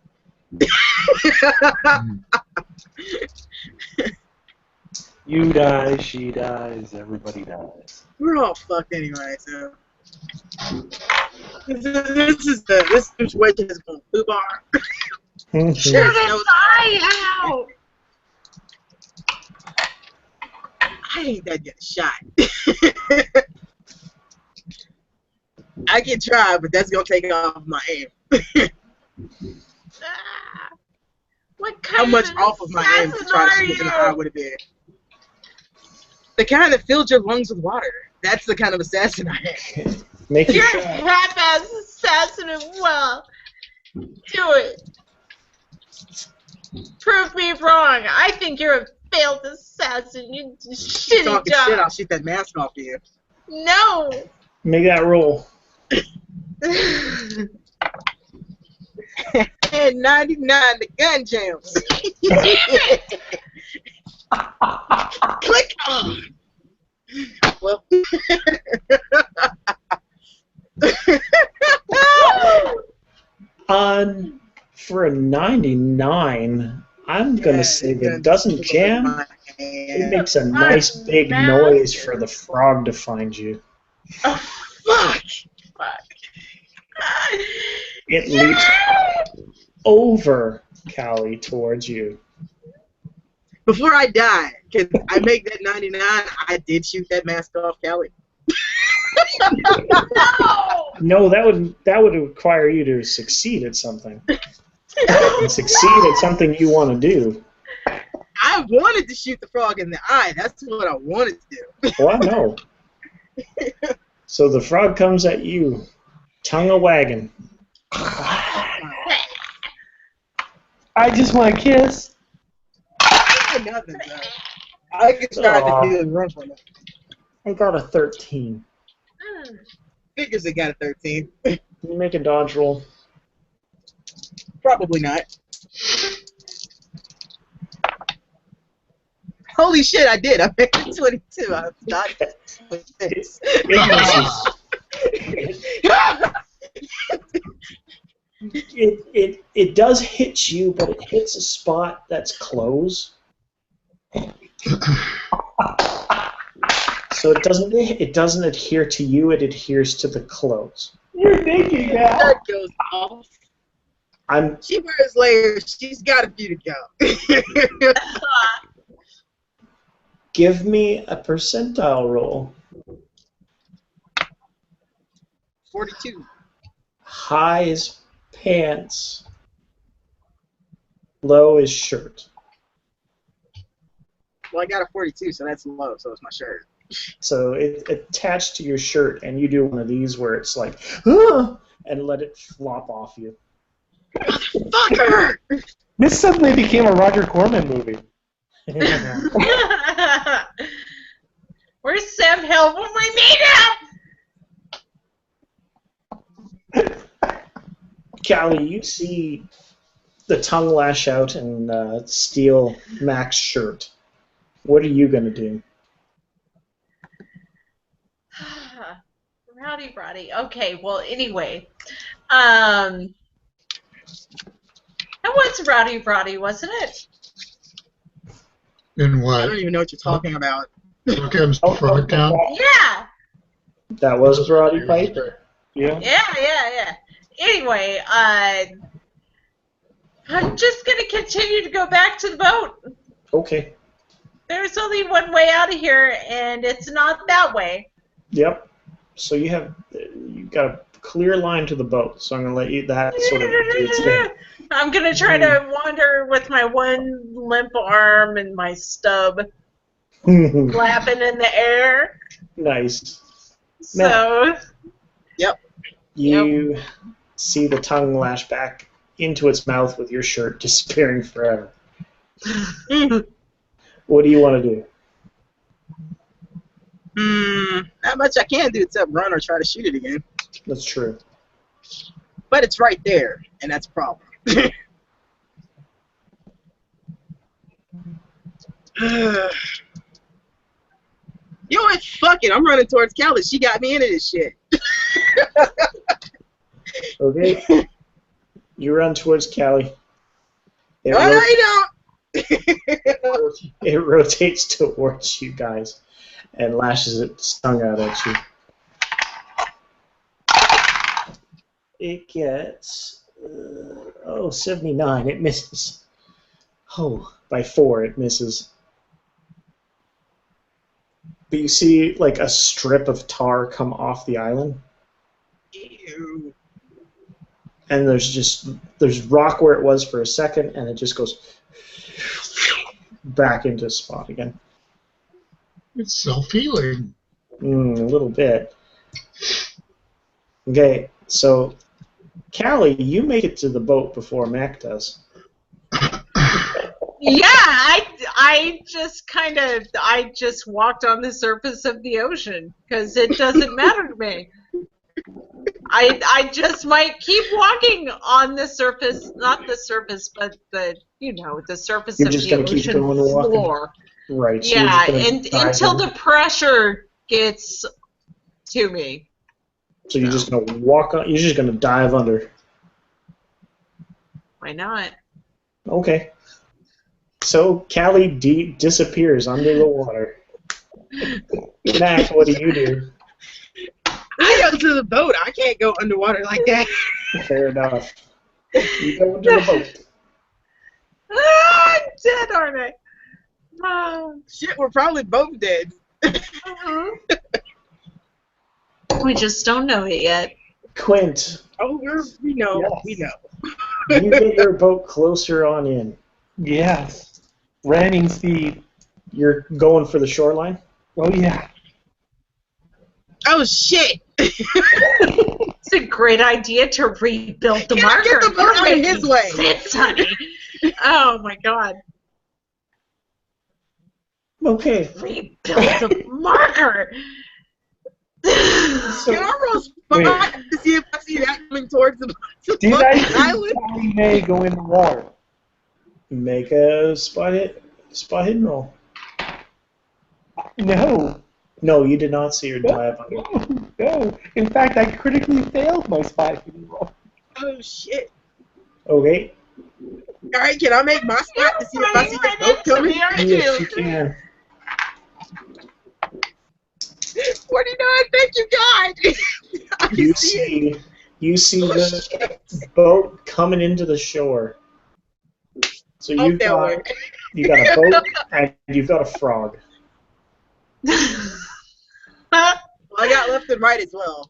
You die, she dies, everybody dies. We're all fucked anyway, so. This situation is going to bar. Shoot his eye out! I ain't that good a shot. I can try, but that's gonna take off my aim. Ah. What kind How much of off of my aim to assassin try to are shoot it in the you? eye would it be? The kind that fills your lungs with water. That's the kind of assassin I am. Make your You're a shot. half-ass assassin as well. Do it. Prove me wrong. I think you're a failed assassin. You shitty Talking shit, job. I'll shoot that mask off of you. No. Make that roll. And 99 the gun jams. Click on. Well. For a 99, I'm gonna say that it doesn't jam. It makes a nice big noise for the frog to find you. Oh, fuck. It leaps over Callie towards you. Before I die, can I make that 99? I did shoot that mask off, Kelly. No, that would require you to succeed at something. And succeed at something you want to do. I wanted to shoot the frog in the eye. That's what I wanted to do. Well, I know. So the frog comes at you, tongue a wagging. I just want to kiss. Nothing, bro. I can try to do the run from it. I got a 13. Figures they got a 13. Can you make a dodge roll? Probably not. Holy shit, I did. I made a 22. I not with this. It does hit you, but it hits a spot that's closed. So it doesn't adhere to you, it adheres to the clothes. You're thinking that. That goes off. She wears layers. She's got a few to go. Give me a percentile roll. 42. High is pants. Low is shirt. Well, I got a 42, so that's low, so it's my shirt. So it's attached to your shirt, and you do one of these where it's like, ah, and let it flop off you. Fucker! This suddenly became a Roger Corman movie. Where's Sam Hill when we need him? Callie, you see the tongue lash out and steal Mac's shirt. What are you going to do? Rowdy Roddy. Okay, well, anyway. That was Rowdy Roddy, wasn't it? In I what? don't even know what you're talking about. Frogtown? Frogtown? Yeah. That was Roddy Piper. Yeah. Yeah. Anyway, I'm just going to continue to go back to the boat. Okay. There's only one way out of here, and it's not that way. Yep. So you've got a clear line to the boat, so I'm going to let you that sort of do its thing. I'm going to try to wander with my one limp arm and my stub flapping in the air. Nice. So, Yep. You see the tongue lash back into its mouth with your shirt disappearing forever. What do you want to do? Not much I can do except run or try to shoot it again. That's true. But it's right there, and that's a problem. You know what? Fuck it. I'm running towards Kelly. She got me into this shit. Okay. You run towards Callie. It, No, you don't. it rotates towards you guys and lashes its tongue out at you. It gets 79. It misses. Oh, by 4 it misses. But you see like a strip of tar come off the island. Ew. And there's rock where it was for a second, and it just goes back into spot again. It's self-healing. A little bit. Okay, so Callie, you make it to the boat before Mac does. yeah, I just walked on the surface of the ocean because it doesn't matter to me. I just might keep walking on the surface, not the surface, but the surface You're of just the gonna keep ocean going and walking? floor. Right. So Yeah, you're just gonna until dive the pressure gets to me. So you're just gonna walk on. You're just gonna dive under. Why not? Okay. So Callie disappears under the water. Mac, what do you do? I go to the boat. I can't go underwater like that. Fair enough. You go into the boat. I'm dead, aren't I? Oh. Shit, we're probably both dead. We just don't know it yet. Quint, Oh, we know. Yes. We know. you get your boat closer on in. Yes. Ramming speed. You're going for the shoreline? Oh, yeah. Oh shit! It's a great idea to rebuild the Can I marker. get the boat out of his way? Sense, honey. Oh my god. Okay. Rebuild the marker. Can I roll spot to see if I see that coming towards the Did I see island? Sally Mae go in the water? Make a spot hidden roll. No. No, you did not see her dive under. No. In fact, I critically failed my spot hidden roll. Oh shit! Okay. All right, can I make my spot to see if I see the boat coming? Yes, you can. 49. Thank you, God. I can You see it. you see Oh, the shit. boat coming into the shore. So Oh, you've that got worked. you got a boat and you've got a frog. Well, I got left and right as well,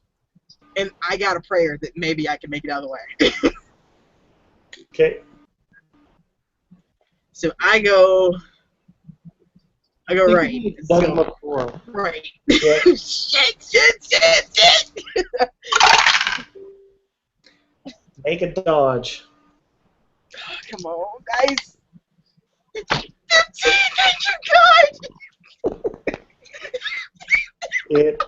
and I got a prayer that maybe I can make it out of the way. Okay. So I go right. It doesn't look for. Right. Yeah. Shit. Make a dodge. Come on, guys. 15. Thank you, God. It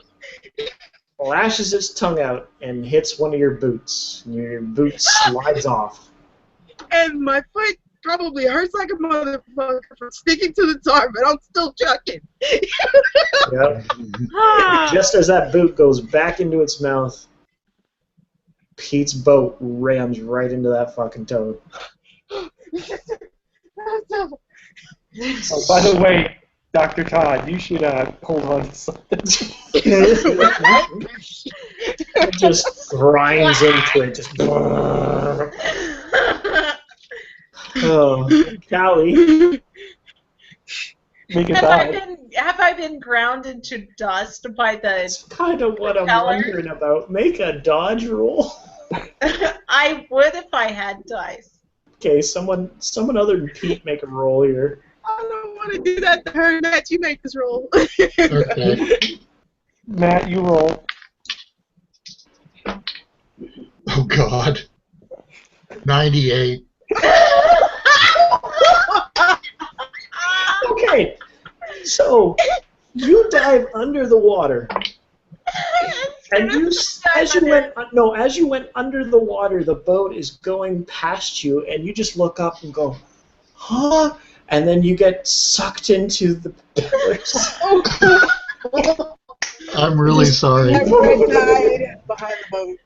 lashes its tongue out and hits one of your boots. And your boot slides off. And my foot probably hurts like a motherfucker from sticking to the tar, but I'm still chucking. Yep. Just as that boot goes back into its mouth, Pete's boat rams right into that fucking toad. Oh, by the way, Dr. Todd, you should hold on to something. It just grinds into it. Just. Oh, Callie. Make a Have dive. I been ground into dust by the? That's kind of what I'm Keller? wondering about. Make a dodge roll. I would if I had dice. Okay, someone other than Pete make a roll here. I don't want to do that to her, Matt. You make this roll. Okay. Matt, you roll. Oh God. 98. Okay, so you dive under the water, and as you went under the water, the boat is going past you, and you just look up and go, huh? And then you get sucked into the pillars. I'm really sorry. Everyone died behind the boat.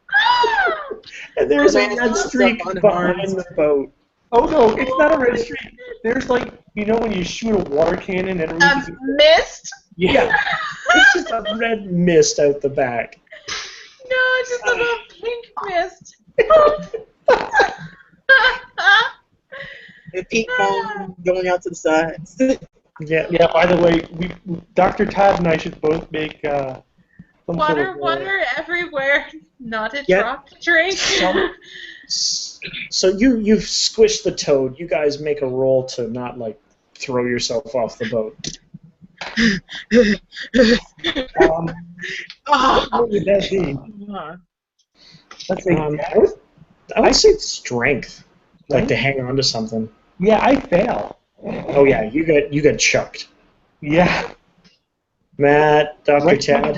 And there's a And red also streak unharmed. behind the boat. Oh no, it's not a red streak. There's like, you know when you shoot a water cannon and everything? Mist? Yeah, it's just a red mist out the back. No, just a little pink mist. The pink foam going out to the sides. Yeah. Yeah, by the way, Dr. Todd and I should both make some sort of... Water everywhere. Not a Yeah. drop to drink. So you've squished the toad. You guys make a roll to not like throw yourself off the boat. What would that be? Let's say I would say strength, like to hang on to something. yeah, I fail. Oh yeah, you got chucked. Yeah. Matt, Dr. Right. Tad.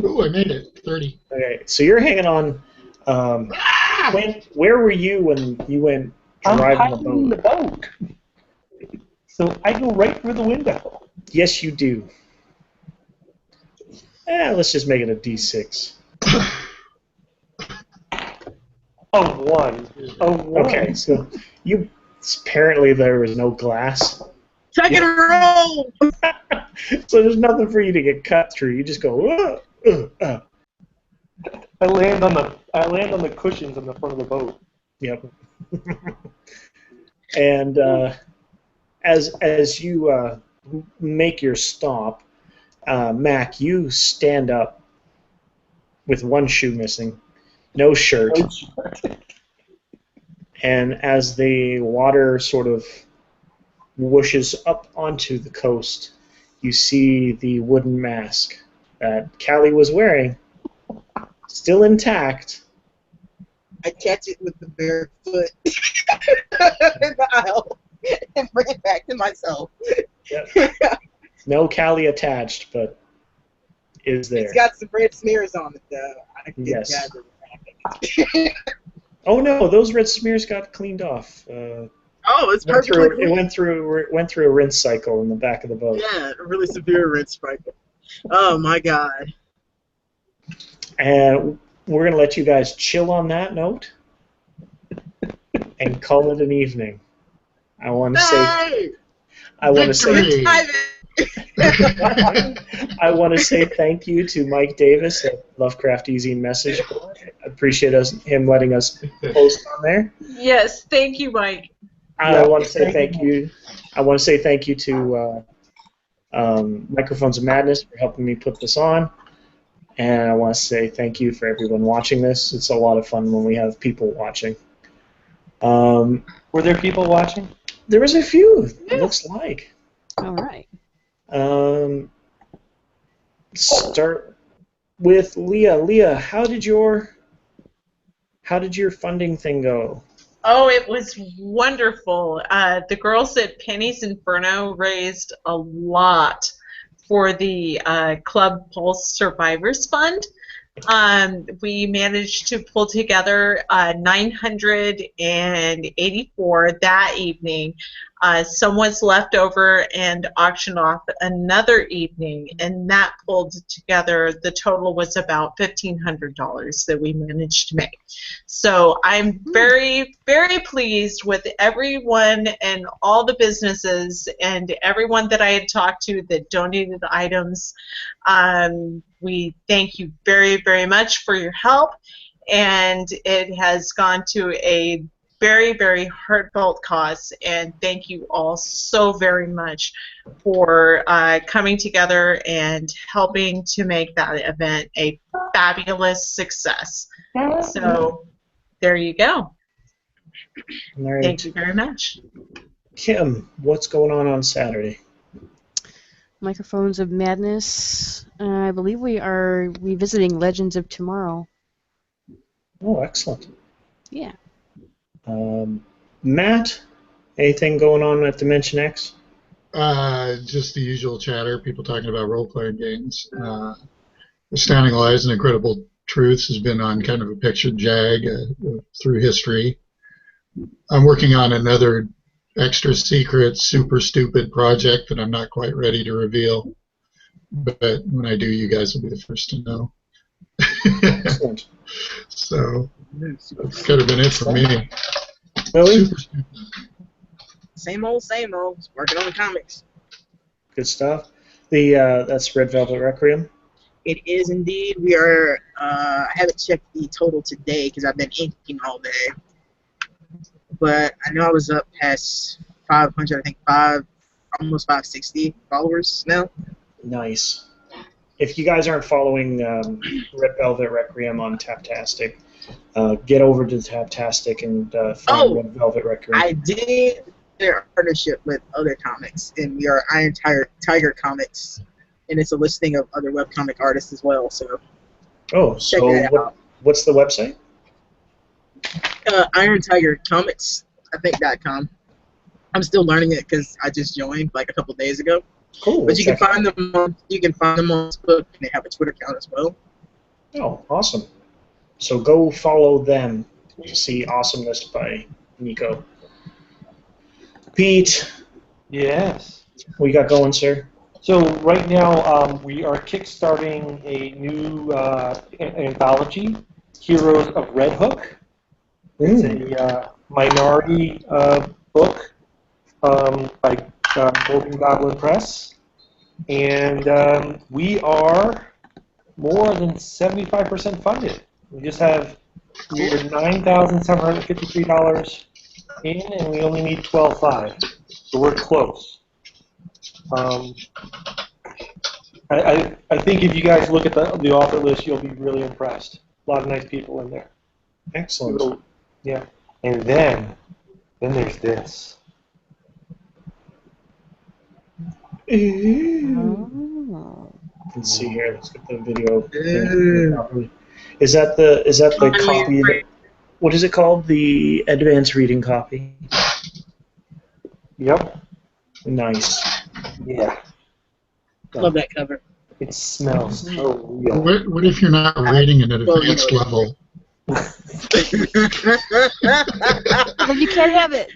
Ooh, I made it. 30. Okay, so you're hanging on. Where were you when you went I'm driving the hiding in boat? the boat. So I go right through the window. Yes, you do. Let's just make it a D6. Oh, one. Oh, one. Okay, so apparently there was no glass. Second roll. So there's nothing for you to get cut through. You just go. I land on the cushions on the front of the boat. Yep. And as you make your stop, Mac, you stand up with one shoe missing, no shirt, and as the water sort of whooshes up onto the coast, you see the wooden mask that Callie was wearing, still intact. I catch it with the bare foot in the aisle and bring it back to myself. Yep. No Callie attached, but is there. It's got some red smears on it, though. I can Yes. gather it. Oh no, those red smears got cleaned off. Oh, it's perfectly It went through a rinse cycle in the back of the boat. Yeah, a really severe rinse cycle. Oh my god. And we're gonna let you guys chill on that note and call it an evening. I want to say. I want to say. I want to say thank you to Mike Davis at Lovecraft Easy Message Board. I appreciate him letting us post on there. Yes, thank you, Mike. I want to say thank you. I want to say thank you to Microphones of Madness for helping me put this on, and I want to say thank you for everyone watching this. It's a lot of fun when we have people watching. Were there people watching? There was a few. It looks like. All right. Start with Leah. Leah, how did your funding thing go? Oh, it was wonderful. The girls at Penny's Inferno raised a lot for the Club Pulse Survivors Fund. We managed to pull together $984 that evening. Some was left over and auctioned off another evening, and that pulled together, the total was about $1,500 that we managed to make. So I'm very, very pleased with everyone and all the businesses and everyone that I had talked to that donated items. We thank you very, very much for your help, and it has gone to a very, very heartfelt cause, and thank you all so very much for coming together and helping to make that event a fabulous success. So there you go. Right. Thank you very much. Kim, what's going on Saturday? Microphones of Madness. I believe we are revisiting Legends of Tomorrow. Oh, excellent. Yeah. Matt, anything going on at Dimension X? Just the usual chatter, people talking about role-playing games. Astounding Lies and Incredible Truths has been on kind of a picture jag through history. I'm working on another extra secret, super stupid project that I'm not quite ready to reveal. But when I do, you guys will be the first to know. Excellent. So that's kind of been it for me. Really? Super stupid. Same old, same old. Just working on the comics. Good stuff. That's Red Velvet Requiem. It is indeed. We are. I haven't checked the total today because I've been inking all day. But I know I was up past 500. I think almost 560 followers now. Nice. If you guys aren't following Red Velvet Requiem on Taptastic, get over to Taptastic and find Red Velvet Requiem. I did their partnership with other comics, and we are Iron Tiger Comics, and it's a listing of other webcomic artists as well. So, check that out. What's the website? Iron Tiger Comics, I think .com. I'm still learning it because I just joined like a couple days ago. Cool. But you can find them on Facebook, and they have a Twitter account as well. Oh, awesome. So go follow them to see Awesomeness by Nico. Pete. Yes. What you got going, sir? So right now we are kickstarting a new anthology, Heroes of Red Hook. It's a minority book by Golden Goblin Press, and we are more than 75% funded. We're $9,753 in, and we only need $12,500, so we're close. I think if you guys look at the author list, you'll be really impressed. A lot of nice people in there. Excellent. So, yeah, and then there's this. Oh. Let's see here. Let's get the video. Ew. Is that the Finally, copy? great. What is it called? The advanced reading copy. Yep. Nice. Yeah. Love that cover. It smells so real. What if you're not rating it at Well, advanced yeah. level? Then you can't have it.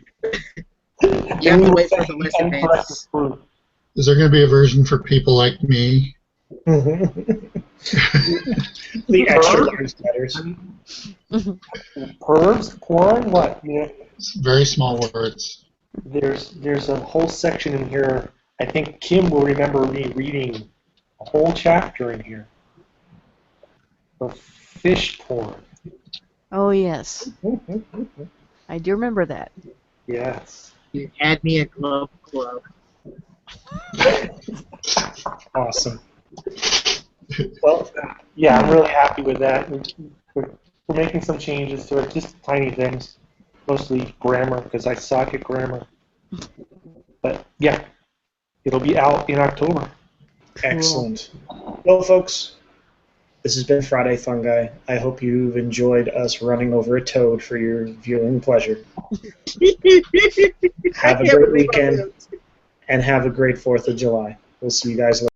You have to wait for the less advanced. Is there going to be a version for people like me? The extra large letters. Pervs, porn, what? You know, It's very small words. there's a whole section in here. I think Kim will remember me reading a whole chapter in here of fish porn. Oh yes, I do remember that. Yes. You add me a glove club. Awesome. Well, yeah, I'm really happy with that. We're making some changes to it, just tiny things, mostly grammar because I suck at grammar. But yeah, it'll be out in October. Excellent. Well, folks, this has been Friday Fungi. I hope you've enjoyed us running over a toad for your viewing pleasure. Have a great weekend, and have a great 4th of July. We'll see you guys later.